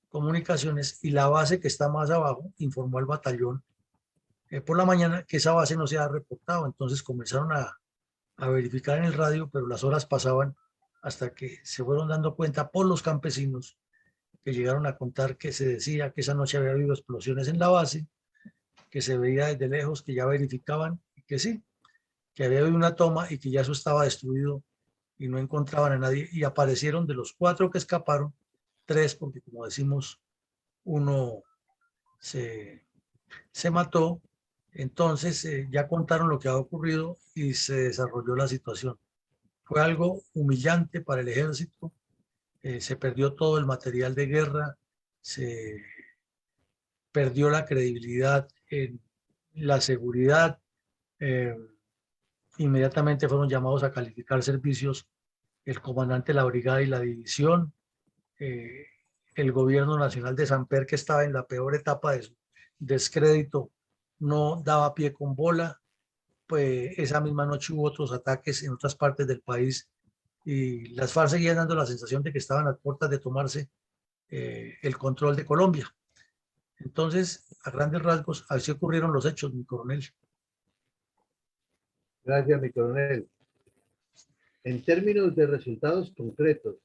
comunicaciones, y la base que está más abajo informó al batallón por la mañana que esa base no se ha reportado. Entonces comenzaron a verificar en el radio, pero las horas pasaban hasta que se fueron dando cuenta por los campesinos que llegaron a contar que se decía que esa noche había habido explosiones en la base, que se veía desde lejos, que ya verificaban que sí, que había habido una toma y que ya eso estaba destruido y no encontraban a nadie, y aparecieron de los 4 que escaparon, 3, porque como decimos, uno se mató. Entonces ya contaron lo que ha ocurrido y se desarrolló la situación. Fue algo humillante para el ejército, se perdió todo el material de guerra, se perdió la credibilidad en la seguridad. Inmediatamente fueron llamados a calificar servicios el comandante de la brigada y la división, el gobierno nacional de Samper, que estaba en la peor etapa de su descrédito, no daba pie con bola. Pues esa misma noche hubo otros ataques en otras partes del país y las FARC seguían dando la sensación de que estaban a puertas de tomarse el control de Colombia. Entonces, a grandes rasgos, así ocurrieron los hechos, mi coronel. Gracias, mi coronel. En términos de resultados concretos,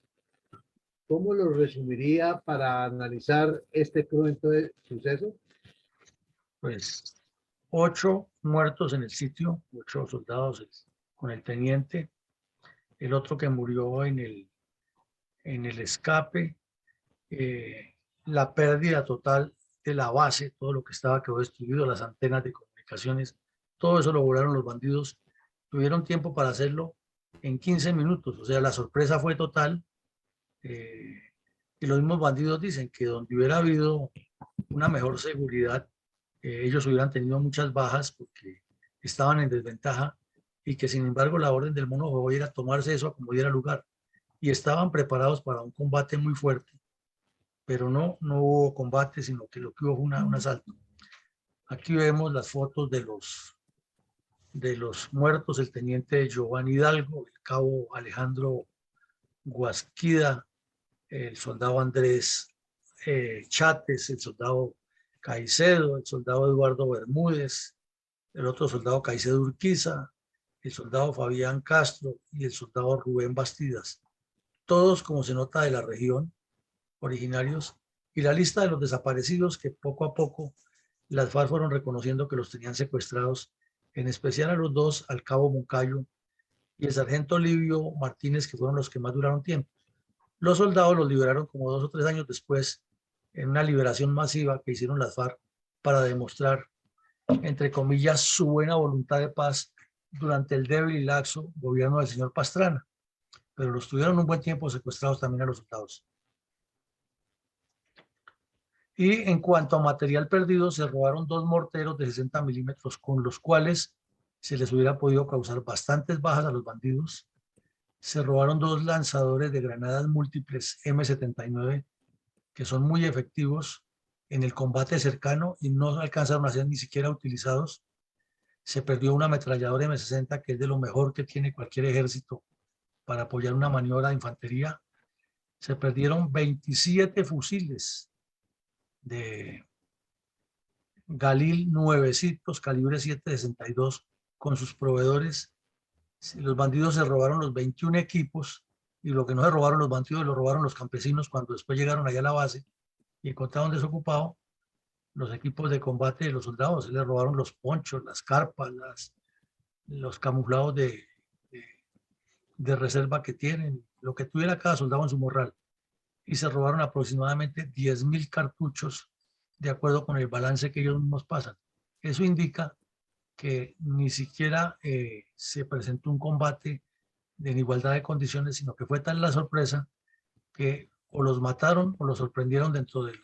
¿cómo lo resumiría para analizar este cruento de suceso? Pues 8 muertos en el sitio, 8 soldados con el teniente, el otro que murió en el escape, la pérdida total de la base, todo lo que estaba quedó destruido, las antenas de comunicaciones, todo eso lo volaron los bandidos. Tuvieron tiempo para hacerlo en 15 minutos, o sea, la sorpresa fue total. Y los mismos bandidos dicen que donde hubiera habido una mejor seguridad, ellos hubieran tenido muchas bajas porque estaban en desventaja, y que sin embargo la orden del Mono Jojoy era tomarse eso a como diera lugar, y estaban preparados para un combate muy fuerte, pero no hubo combate, sino que lo que hubo fue un asalto. Aquí vemos las fotos de los muertos: el teniente Giovanni Hidalgo, el cabo Alejandro Guasquida, el soldado Andrés Chates, el soldado Caicedo, el soldado Eduardo Bermúdez, el otro soldado Caicedo Urquiza, el soldado Fabián Castro y el soldado Rubén Bastidas. Todos, como se nota, de la región, originarios, y la lista de los desaparecidos que poco a poco las FARC fueron reconociendo que los tenían secuestrados, en especial a los 2, al cabo Moncayo y el sargento Livio Martínez, que fueron los que más duraron tiempo. Los soldados los liberaron como 2 o 3 años después, en una liberación masiva que hicieron las FARC para demostrar, entre comillas, su buena voluntad de paz durante el débil y laxo gobierno del señor Pastrana. Pero los tuvieron un buen tiempo secuestrados también a los soldados. Y en cuanto a material perdido, se robaron 2 morteros de 60 milímetros, con los cuales se les hubiera podido causar bastantes bajas a los bandidos. Se robaron 2 lanzadores de granadas múltiples M79, que son muy efectivos, en el combate cercano y no alcanzaron a ser ni siquiera utilizados. Se perdió una ametralladora M60, que es de lo mejor que tiene cualquier ejército para apoyar una maniobra de infantería. Se perdieron 27 fusiles de Galil nuevecitos, calibre 7.62, con sus proveedores. Los bandidos se robaron los 21 equipos, y lo que no se robaron los bandidos lo robaron los campesinos cuando después llegaron allá a la base y encontraron desocupado los equipos de combate de los soldados. Se les robaron los ponchos, las carpas, los camuflados de reserva que tienen, lo que tuviera cada soldado en su morral. Y se robaron aproximadamente 10.000 cartuchos, de acuerdo con el balance que ellos mismos pasan. Eso indica que ni siquiera se presentó un combate en igualdad de condiciones, sino que fue tal la sorpresa que o los mataron o los sorprendieron dentro de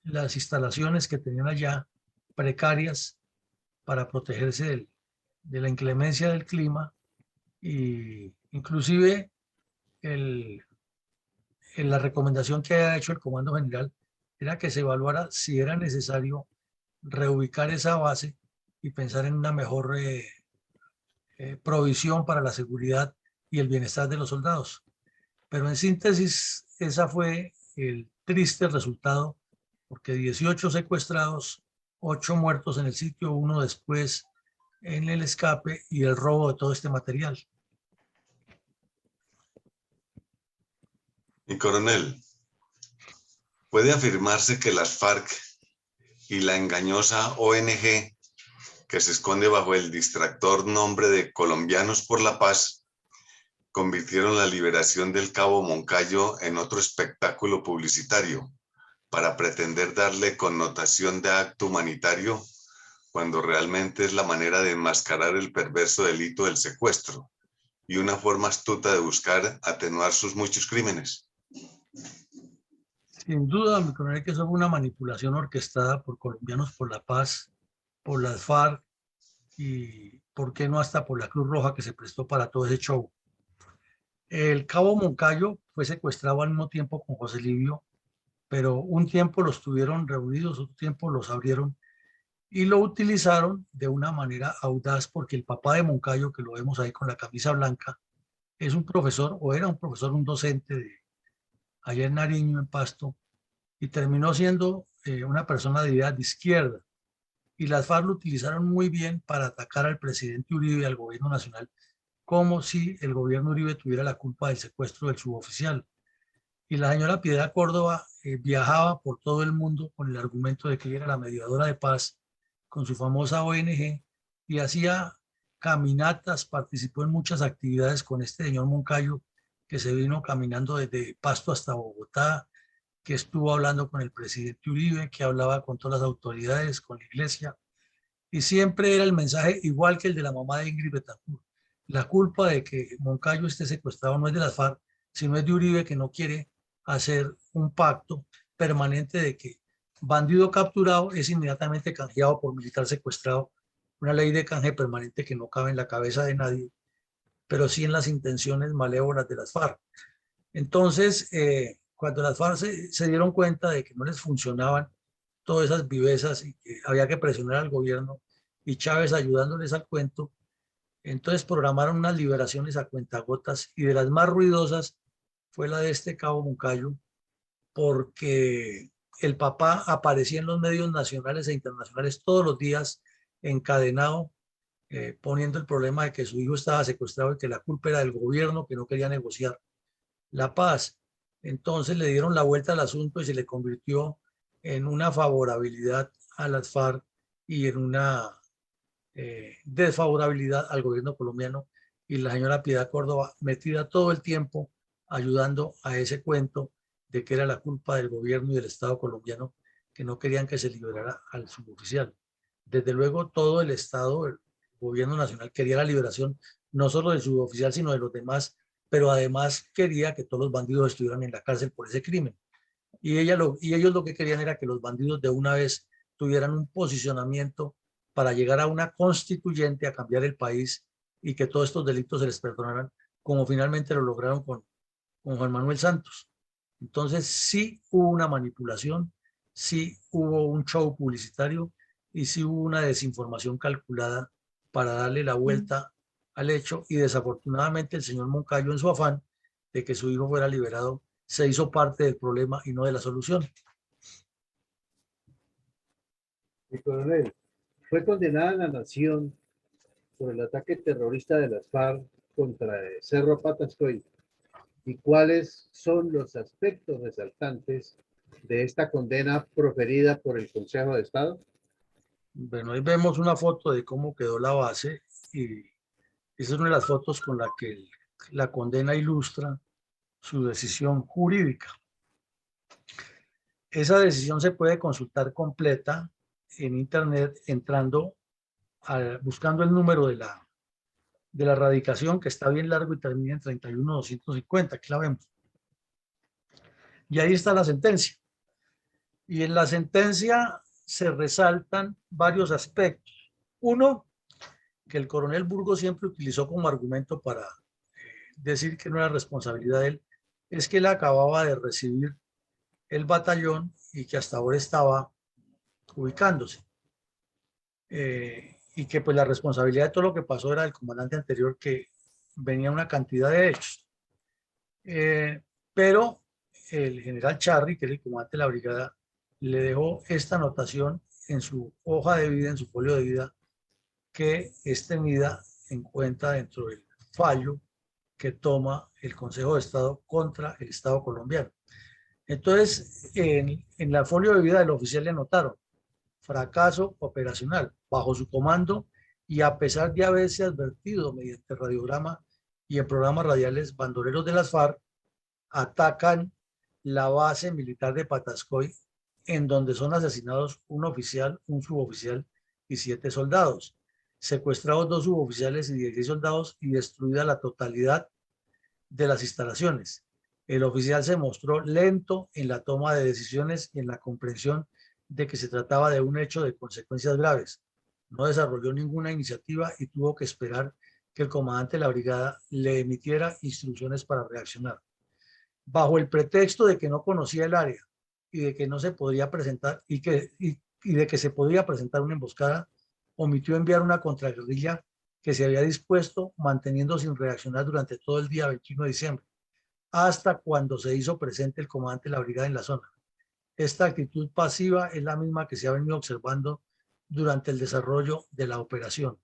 las instalaciones que tenían allá, precarias, para protegerse de la inclemencia del clima. Y inclusive la recomendación que ha hecho el Comando General era que se evaluara si era necesario reubicar esa base y pensar en una mejor provisión para la seguridad y el bienestar de los soldados. Pero en síntesis, esa fue el triste resultado, porque 18 secuestrados, 8 muertos en el sitio, 1 después en el escape, y el robo de todo este material. Mi coronel, ¿puede afirmarse que las FARC y la engañosa ONG, que se esconde bajo el distractor nombre de Colombianos por la Paz, convirtieron la liberación del Cabo Moncayo en otro espectáculo publicitario para pretender darle connotación de acto humanitario, cuando realmente es la manera de enmascarar el perverso delito del secuestro y una forma astuta de buscar atenuar sus muchos crímenes? Sin duda, mi coronel, que eso fue una manipulación orquestada por Colombianos por la Paz, por las FARC y, ¿por qué no, hasta por la Cruz Roja, que se prestó para todo ese show? El Cabo Moncayo fue secuestrado al mismo tiempo con José Livio, pero un tiempo los tuvieron reunidos, otro tiempo los abrieron y lo utilizaron de una manera audaz, porque el papá de Moncayo, que lo vemos ahí con la camisa blanca, es un profesor, o era un profesor, un docente allá en Nariño, en Pasto, y terminó siendo una persona de idea de izquierda. Y las FARC lo utilizaron muy bien para atacar al presidente Uribe y al gobierno nacional, como si el gobierno Uribe tuviera la culpa del secuestro del suboficial. Y la señora Piedad Córdoba viajaba por todo el mundo con el argumento de que ella era la mediadora de paz, con su famosa ONG, y hacía caminatas, participó en muchas actividades con este señor Moncayo, que se vino caminando desde Pasto hasta Bogotá, que estuvo hablando con el presidente Uribe, que hablaba con todas las autoridades, con la iglesia, y siempre era el mensaje igual que el de la mamá de Ingrid Betancourt. La culpa de que Moncayo esté secuestrado no es de las FARC, sino es de Uribe, que no quiere hacer un pacto permanente de que bandido capturado es inmediatamente canjeado por militar secuestrado, una ley de canje permanente que no cabe en la cabeza de nadie, pero sí en las intenciones malévolas de las FARC. Entonces, cuando las FARC se dieron cuenta de que no les funcionaban todas esas vivezas y que había que presionar al gobierno, y Chávez ayudándoles al cuento, entonces programaron unas liberaciones a cuentagotas, y de las más ruidosas fue la de este Cabo Moncayo, porque el papá aparecía en los medios nacionales e internacionales todos los días encadenado, poniendo el problema de que su hijo estaba secuestrado y que la culpa era del gobierno, que no quería negociar la paz. Entonces le dieron la vuelta al asunto y se le convirtió en una favorabilidad a las FARC y en una desfavorabilidad al gobierno colombiano, y la señora Piedad Córdoba metida todo el tiempo ayudando a ese cuento de que era la culpa del gobierno y del Estado colombiano, que no querían que se liberara al suboficial. Desde luego todo el Estado, el gobierno nacional, quería la liberación no solo del suboficial, sino de los demás, pero además quería que todos los bandidos estuvieran en la cárcel por ese crimen. Y ellos lo que querían era que los bandidos de una vez tuvieran un posicionamiento para llegar a una constituyente, a cambiar el país, y que todos estos delitos se les perdonaran, como finalmente lo lograron con Juan Manuel Santos. Entonces sí hubo una manipulación, sí hubo un show publicitario y sí hubo una desinformación calculada para darle la vuelta al hecho, y desafortunadamente el señor Moncayo, en su afán de que su hijo fuera liberado, se hizo parte del problema y no de la solución. Mi coronel, fue condenada la nación por el ataque terrorista de las FARC contra el Cerro Patascoy. ¿Y cuáles son los aspectos resaltantes de esta condena proferida por el Consejo de Estado? Bueno, ahí vemos una foto de cómo quedó la base, y esa es una de las fotos con la que la condena ilustra su decisión jurídica. Esa decisión se puede consultar completa en internet entrando buscando el número de la radicación, que está bien largo y termina en 31250, aquí la vemos. Y ahí está la sentencia. Y en la sentencia se resaltan varios aspectos. Uno, que el coronel Burgos siempre utilizó como argumento para decir que no era responsabilidad de él, es que él acababa de recibir el batallón y que hasta ahora estaba ubicándose. Y que pues la responsabilidad de todo lo que pasó era del comandante anterior, que venía una cantidad de hechos. Pero el general Charri, que es el comandante de la brigada, le dejó esta anotación en su hoja de vida, en su folio de vida, que es tenida en cuenta dentro del fallo que toma el Consejo de Estado contra el Estado colombiano. Entonces, en la folio de vida del oficial le anotaron: fracaso operacional, bajo su comando y a pesar de haberse advertido mediante radiograma y en programas radiales, bandoleros de las FARC atacan la base militar de Patascoy, en donde son asesinados un oficial, un suboficial y 7 soldados, secuestrados 2 suboficiales y 16 soldados y destruida la totalidad de las instalaciones. El oficial se mostró lento en la toma de decisiones y en la comprensión de que se trataba de un hecho de consecuencias graves. No desarrolló ninguna iniciativa y tuvo que esperar que el comandante de la brigada le emitiera instrucciones para reaccionar. Bajo el pretexto de que no conocía el área y de que no se podía presentar y de que se podía presentar una emboscada, omitió enviar una contraguerrilla que se había dispuesto, manteniendo sin reaccionar durante todo el día 21 de diciembre, hasta cuando se hizo presente el comandante de la brigada en la zona. Esta actitud pasiva es la misma que se ha venido observando durante el desarrollo de la operación.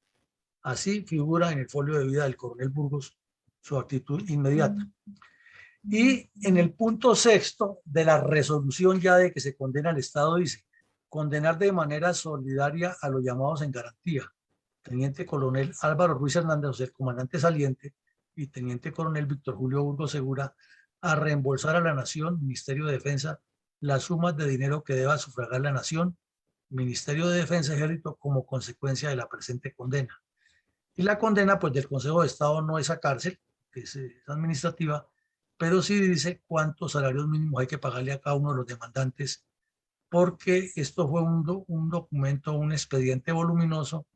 Así figura en el folio de vida del coronel Burgos su actitud inmediata. Y en el punto 6º de la resolución ya de que se condena al Estado dice: condenar de manera solidaria a los llamados en garantía, teniente coronel Álvaro Ruiz Hernández, el comandante saliente, y teniente coronel Víctor Julio Burgos Segura, a reembolsar a la Nación, Ministerio de Defensa, las sumas de dinero que deba sufragar la Nación, Ministerio de Defensa, Ejército, como consecuencia de la presente condena. Y la condena, pues, del Consejo de Estado no es a cárcel, que es administrativa, pero sí dice cuántos salarios mínimos hay que pagarle a cada uno de los demandantes, porque esto fue un documento, un expediente voluminoso,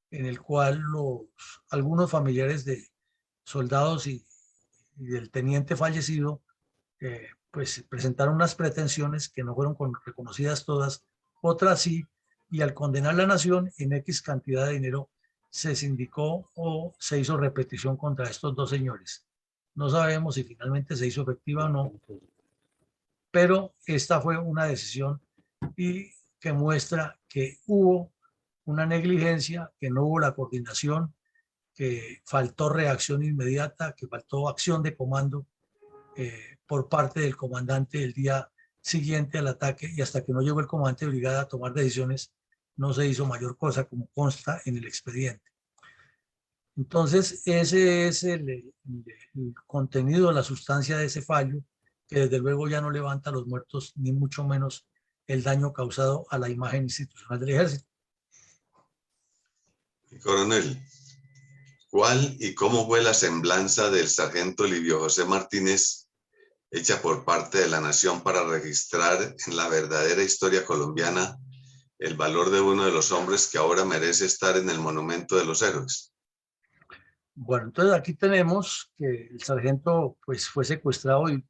en el cual algunos familiares de soldados y del teniente fallecido pues presentaron unas pretensiones que no fueron reconocidas todas, otras sí, y al condenar la Nación en X cantidad de dinero se sindicó o se hizo repetición contra estos 2 señores. No sabemos si finalmente se hizo efectiva o no, pero esta fue una decisión y que muestra que hubo una negligencia, que no hubo la coordinación, que faltó reacción inmediata, que faltó acción de comando por parte del comandante el día siguiente al ataque, y hasta que no llegó el comandante de brigada a tomar decisiones, no se hizo mayor cosa, como consta en el expediente. Entonces, ese es el contenido, la sustancia de ese fallo, que desde luego ya no levanta a los muertos, ni mucho menos el daño causado a la imagen institucional del Ejército. Coronel, ¿cuál y cómo fue la semblanza del sargento Livio José Martínez hecha por parte de la Nación para registrar en la verdadera historia colombiana el valor de uno de los hombres que ahora merece estar en el monumento de los héroes? Bueno, entonces aquí tenemos que el sargento pues fue secuestrado y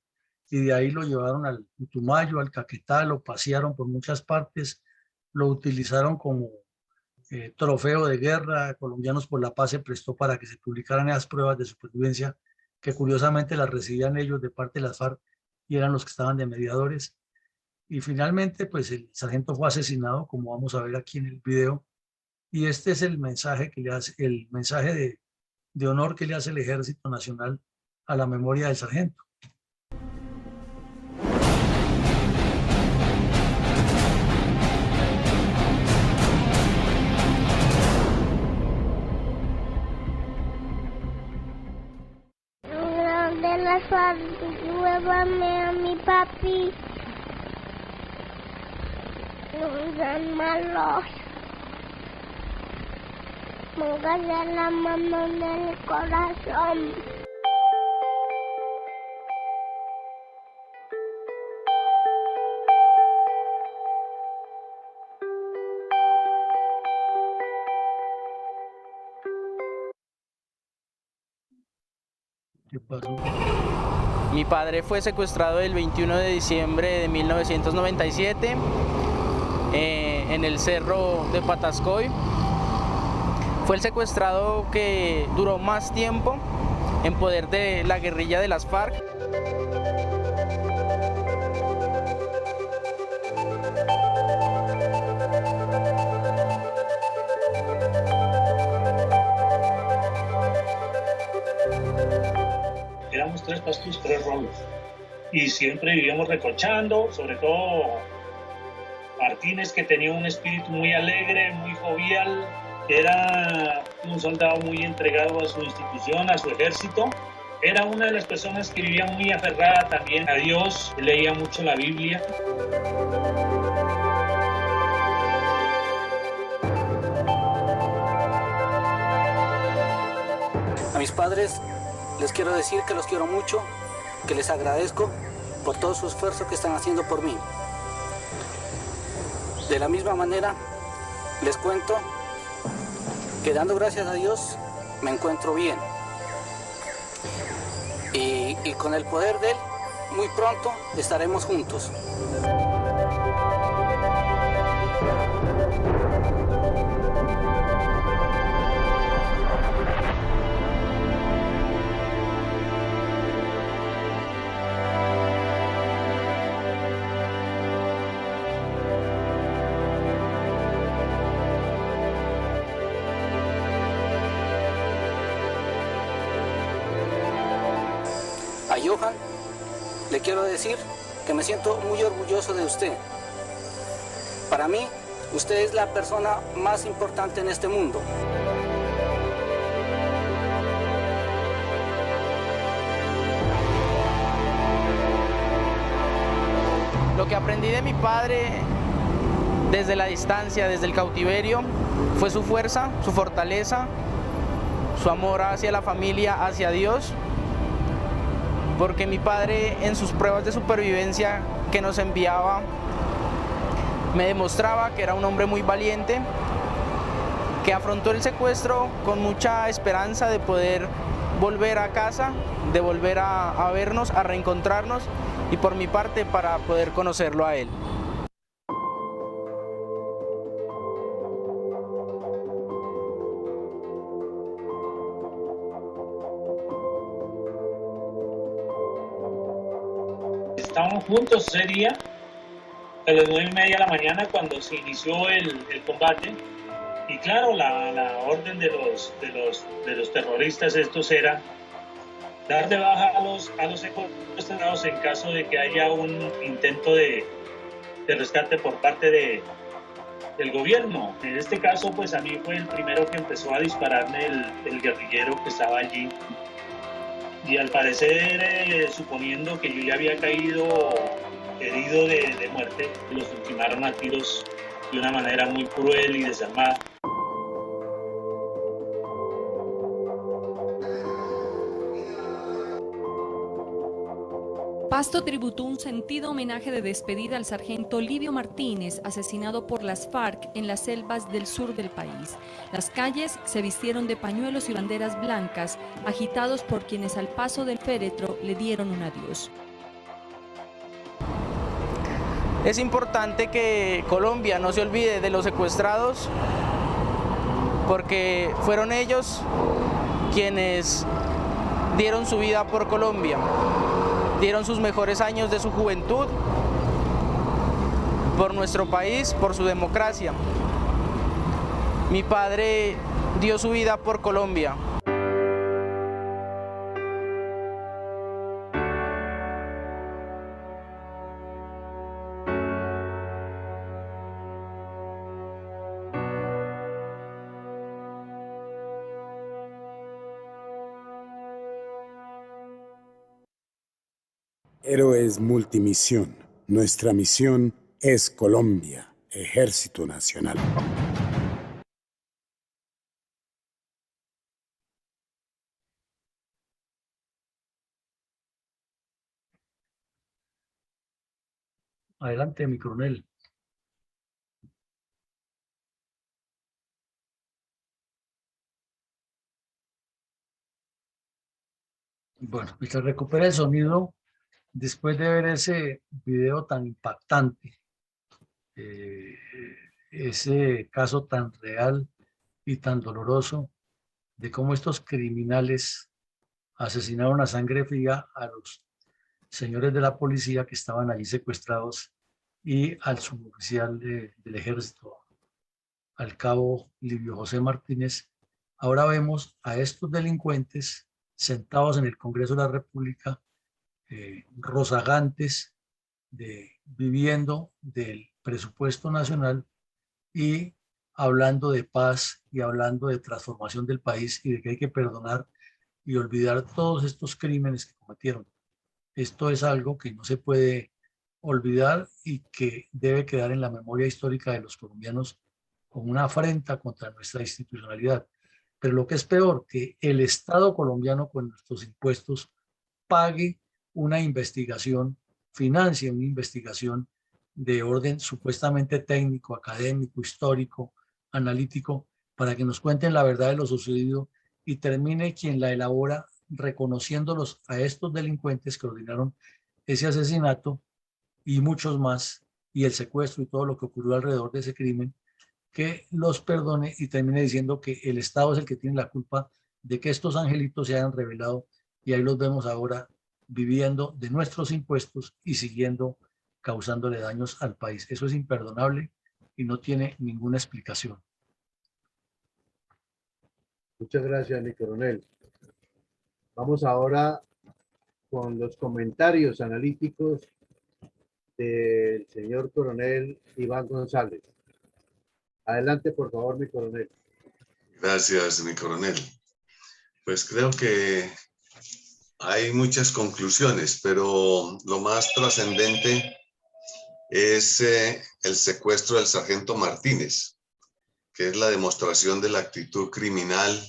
y de ahí lo llevaron al Putumayo, al Caquetá, lo pasearon por muchas partes, lo utilizaron como trofeo de guerra. Colombianos por la Paz se prestó para que se publicaran esas pruebas de supervivencia, que curiosamente las recibían ellos de parte de las FARC y eran los que estaban de mediadores. Y finalmente, pues el sargento fue asesinado, como vamos a ver aquí en el video, y este es el mensaje que le hace, el mensaje de honor que le hace el Ejército Nacional a la memoria del sargento. De las FARC, llévame a mi papi. No sean malos. Póngase la mano en el corazón. ¿Qué pasó? Mi padre fue secuestrado el 21 de diciembre de 1997 en el cerro de Patascoy. Fue el secuestrado que duró más tiempo en poder de la guerrilla de las FARC. Éramos 3 pastos, 3 rolos, y siempre vivíamos recochando, sobre todo Martínez, que tenía un espíritu muy alegre, muy jovial, era un soldado muy entregado a su institución, a su ejército. Era una de las personas que vivía muy aferrada también a Dios, leía mucho la Biblia. A mis padres les quiero decir que los quiero mucho, que les agradezco por todo su esfuerzo que están haciendo por mí. De la misma manera, les cuento que dando gracias a Dios me encuentro bien. Y con el poder de Él, muy pronto estaremos juntos. A Johan le quiero decir que me siento muy orgulloso de usted. Para mí, usted es la persona más importante en este mundo. Lo que aprendí de mi padre desde la distancia, desde el cautiverio, fue su fuerza, su fortaleza, su amor hacia la familia, hacia Dios. Porque mi padre en sus pruebas de supervivencia que nos enviaba me demostraba que era un hombre muy valiente, que afrontó el secuestro con mucha esperanza de poder volver a casa, de volver a vernos, a reencontrarnos, y por mi parte para poder conocerlo a él. Estábamos juntos ese día a las 9:30 de la mañana cuando se inició el combate, y claro, la orden de los terroristas estos era dar de baja a los secuestrados en caso de que haya un intento de rescate por parte del gobierno. En este caso, pues a mí fue el primero que empezó a dispararme el guerrillero que estaba allí. Y al parecer, suponiendo que yo ya había caído herido de muerte, los ultimaron a tiros de una manera muy cruel y desarmada. Pasto tributó un sentido homenaje de despedida al sargento Livio Martínez, asesinado por las FARC en las selvas del sur del país. Las calles se vistieron de pañuelos y banderas blancas, agitados por quienes al paso del féretro le dieron un adiós. Es importante que Colombia no se olvide de los secuestrados, porque fueron ellos quienes dieron su vida por Colombia, dieron sus mejores años de su juventud por nuestro país, por su democracia. Mi padre dio su vida por Colombia. Héroes Multimisión. Nuestra misión es Colombia, Ejército Nacional. Adelante, mi coronel. Bueno, mientras recupera el sonido, después de ver ese video tan impactante, ese caso tan real y tan doloroso de cómo estos criminales asesinaron a sangre fría a los señores de la policía que estaban allí secuestrados y al suboficial del ejército, al cabo Livio José Martínez. Ahora vemos a estos delincuentes sentados en el Congreso de la República, rozagantes, viviendo del presupuesto nacional y hablando de paz y hablando de transformación del país y de que hay que perdonar y olvidar todos estos crímenes que cometieron. Esto es algo que no se puede olvidar y que debe quedar en la memoria histórica de los colombianos como una afrenta contra nuestra institucionalidad. Pero lo que es peor, que el Estado colombiano con nuestros impuestos pague una investigación, financie una investigación de orden supuestamente técnico, académico, histórico, analítico, para que nos cuenten la verdad de lo sucedido y termine quien la elabora reconociéndolos a estos delincuentes que ordenaron ese asesinato y muchos más, y el secuestro y todo lo que ocurrió alrededor de ese crimen, que los perdone y termine diciendo que el Estado es el que tiene la culpa de que estos angelitos se hayan revelado, y ahí los vemos ahora viviendo de nuestros impuestos y siguiendo causándole daños al país. Eso es imperdonable y no tiene ninguna explicación. Muchas gracias, mi coronel. Vamos ahora con los comentarios analíticos del señor coronel Iván González. Adelante, por favor, mi coronel. Gracias, mi coronel. Pues creo que hay muchas conclusiones, pero lo más trascendente es el secuestro del sargento Martínez, que es la demostración de la actitud criminal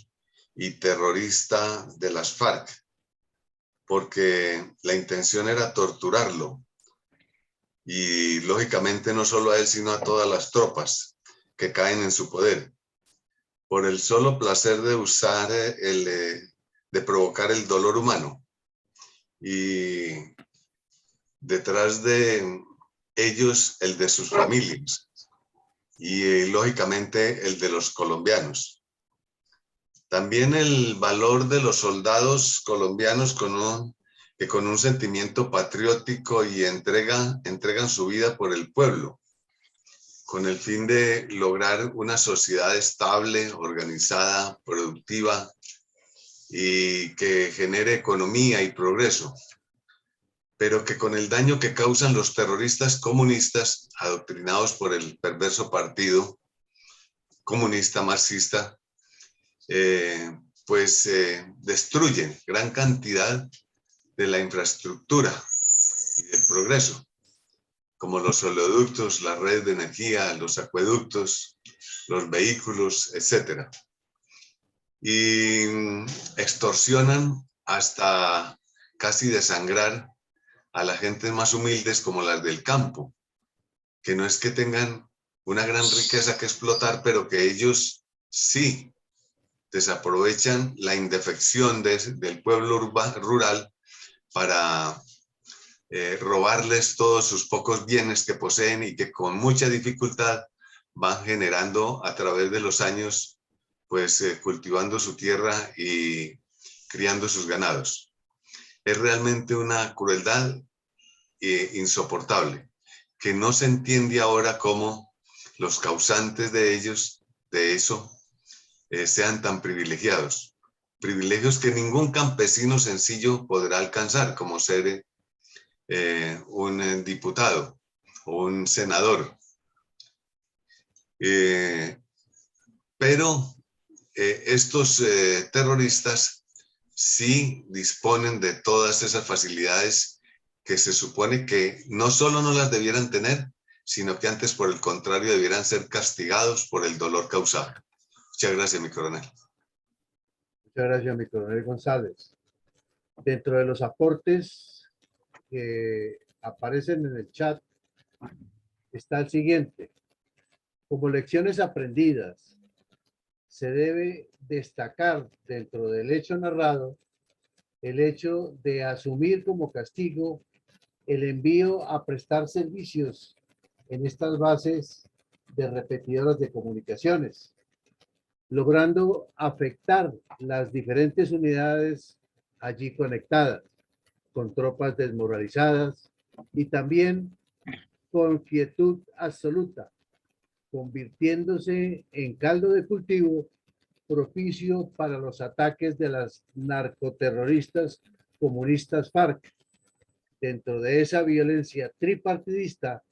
y terrorista de las FARC, porque la intención era torturarlo, y lógicamente no solo a él, sino a todas las tropas que caen en su poder, por el solo placer de usar, de provocar el dolor humano. Y detrás de ellos el de sus familias y lógicamente el de los colombianos. También el valor de los soldados colombianos que con un sentimiento patriótico y entregan su vida por el pueblo, con el fin de lograr una sociedad estable, organizada, productiva y que genere economía y progreso, pero que con el daño que causan los terroristas comunistas adoctrinados por el perverso partido comunista marxista, destruyen gran cantidad de la infraestructura y del progreso, como los oleoductos, las redes de energía, los acueductos, los vehículos, etc. Y extorsionan hasta casi desangrar a las gentes más humildes como las del campo, que no es que tengan una gran riqueza que explotar, pero que ellos sí desaprovechan la indefección del pueblo rural para robarles todos sus pocos bienes que poseen y que con mucha dificultad van generando a través de los años, pues cultivando su tierra y criando sus ganados. Es realmente una crueldad insoportable, que no se entiende ahora cómo los causantes de eso, sean tan privilegiados. Privilegios que ningún campesino sencillo podrá alcanzar, como ser un diputado o un senador. Pero estos terroristas sí disponen de todas esas facilidades que se supone que no solo no las debieran tener, sino que antes, por el contrario, debieran ser castigados por el dolor causado. Muchas gracias, mi coronel. Muchas gracias, mi coronel González. Dentro de los aportes que aparecen en el chat está el siguiente. Como lecciones aprendidas, se debe destacar dentro del hecho narrado el hecho de asumir como castigo el envío a prestar servicios en estas bases de repetidoras de comunicaciones, logrando afectar las diferentes unidades allí conectadas, con tropas desmoralizadas y también con quietud absoluta, convirtiéndose en caldo de cultivo propicio para los ataques de las narcoterroristas comunistas FARC. Dentro de esa violencia tripartidista,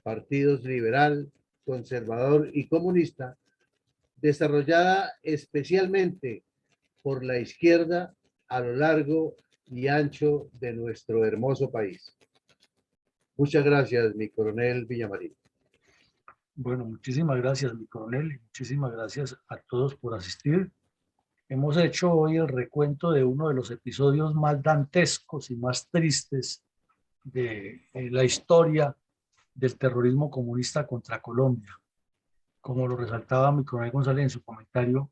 partidos liberal, conservador y comunista, desarrollada especialmente por la izquierda a lo largo y ancho de nuestro hermoso país. Muchas gracias, mi coronel Villamarín. Bueno, muchísimas gracias, mi coronel, y muchísimas gracias a todos por asistir. Hemos hecho hoy el recuento de uno de los episodios más dantescos y más tristes de la historia del terrorismo comunista contra Colombia. Como lo resaltaba mi coronel González en su comentario,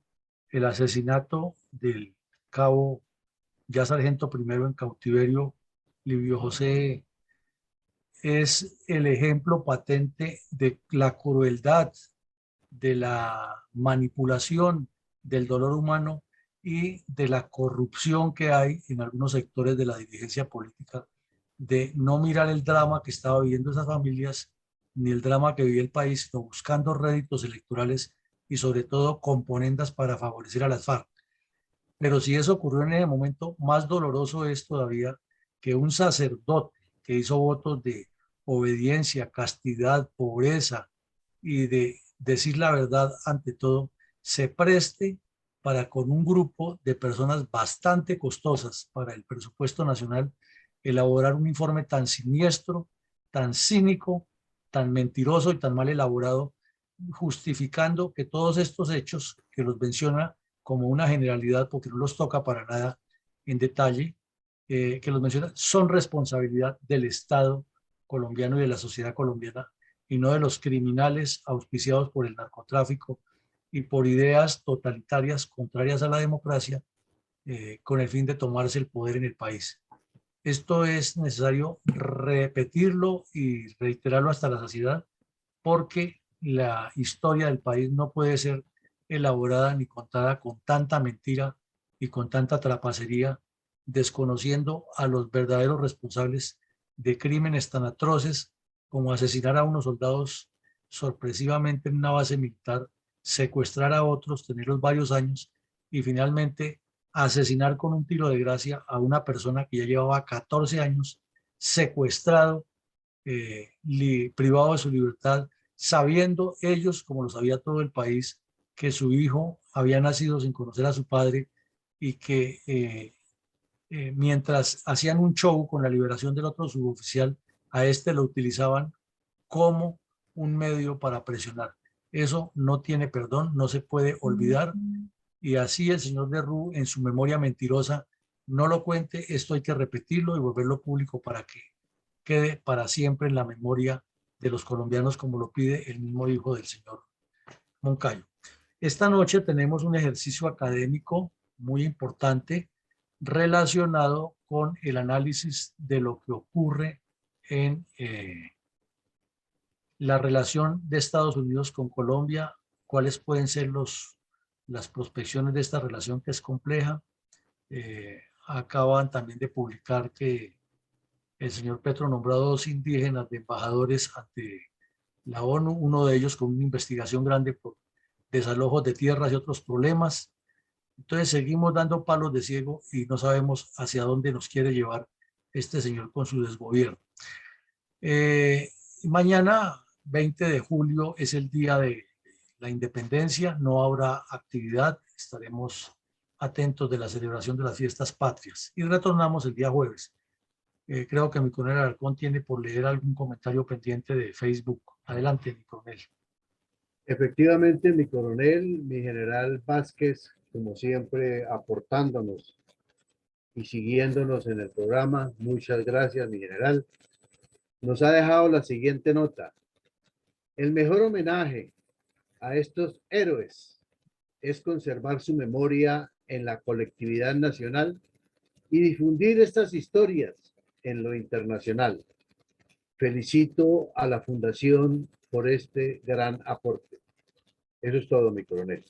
el asesinato del cabo, ya sargento primero en cautiverio, Livio José, es el ejemplo patente de la crueldad, de la manipulación del dolor humano y de la corrupción que hay en algunos sectores de la dirigencia política, de no mirar el drama que estaba viviendo esas familias, ni el drama que vivía el país, sino buscando réditos electorales y sobre todo componendas para favorecer a las FARC. Pero si eso ocurrió en ese momento, más doloroso es todavía que un sacerdote que hizo votos de obediencia, castidad, pobreza y de decir la verdad ante todo, se preste para, con un grupo de personas bastante costosas para el presupuesto nacional, elaborar un informe tan siniestro, tan cínico, tan mentiroso y tan mal elaborado, justificando que todos estos hechos, que los menciona como una generalidad porque no los toca para nada en detalle, que los menciona, son responsabilidad del Estado colombiano y de la sociedad colombiana, y no de los criminales auspiciados por el narcotráfico y por ideas totalitarias contrarias a la democracia, con el fin de tomarse el poder en el país. Esto es necesario repetirlo y reiterarlo hasta la saciedad, porque la historia del país no puede ser elaborada ni contada con tanta mentira y con tanta trapacería, desconociendo a los verdaderos responsables de crímenes tan atroces como asesinar a unos soldados sorpresivamente en una base militar, secuestrar a otros, tenerlos varios años y finalmente asesinar con un tiro de gracia a una persona que ya llevaba 14 años secuestrado, privado de su libertad, sabiendo ellos, como lo sabía todo el país, que su hijo había nacido sin conocer a su padre y que mientras hacían un show con la liberación del otro suboficial, a este lo utilizaban como un medio para presionar. Eso no tiene perdón, no se puede olvidar, y así el señor Lerroux, en su memoria mentirosa, no lo cuente. Esto hay que repetirlo y volverlo público para que quede para siempre en la memoria de los colombianos, como lo pide el mismo hijo del señor Moncayo. Esta noche tenemos un ejercicio académico muy importante relacionado con el análisis de lo que ocurre en la relación de Estados Unidos con Colombia, cuáles pueden ser las prospecciones de esta relación que es compleja. Acaban también de publicar que el señor Petro nombró a 2 indígenas de embajadores ante la ONU, uno de ellos con una investigación grande por desalojos de tierras y otros problemas. Entonces seguimos dando palos de ciego y no sabemos hacia dónde nos quiere llevar este señor con su desgobierno. Mañana, 20 de julio, es el día de la independencia, no habrá actividad, estaremos atentos de la celebración de las fiestas patrias y retornamos el día jueves. Creo que mi coronel Alarcón tiene por leer algún comentario pendiente de Facebook. Adelante, mi coronel. Efectivamente, mi coronel, mi general Vázquez, como siempre, aportándonos y siguiéndonos en el programa. Muchas gracias, mi general. Nos ha dejado la siguiente nota. El mejor homenaje a estos héroes es conservar su memoria en la colectividad nacional y difundir estas historias en lo internacional. Felicito a la Fundación por este gran aporte. Eso es todo, mi coronel.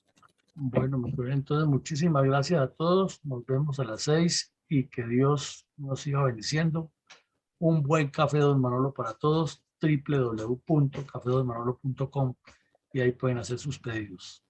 Bueno, mi coronel, entonces muchísimas gracias a todos. Nos vemos a las 6 y que Dios nos siga bendiciendo. Un buen café Don Manolo para todos, www.cafedonmanolo.com, y ahí pueden hacer sus pedidos.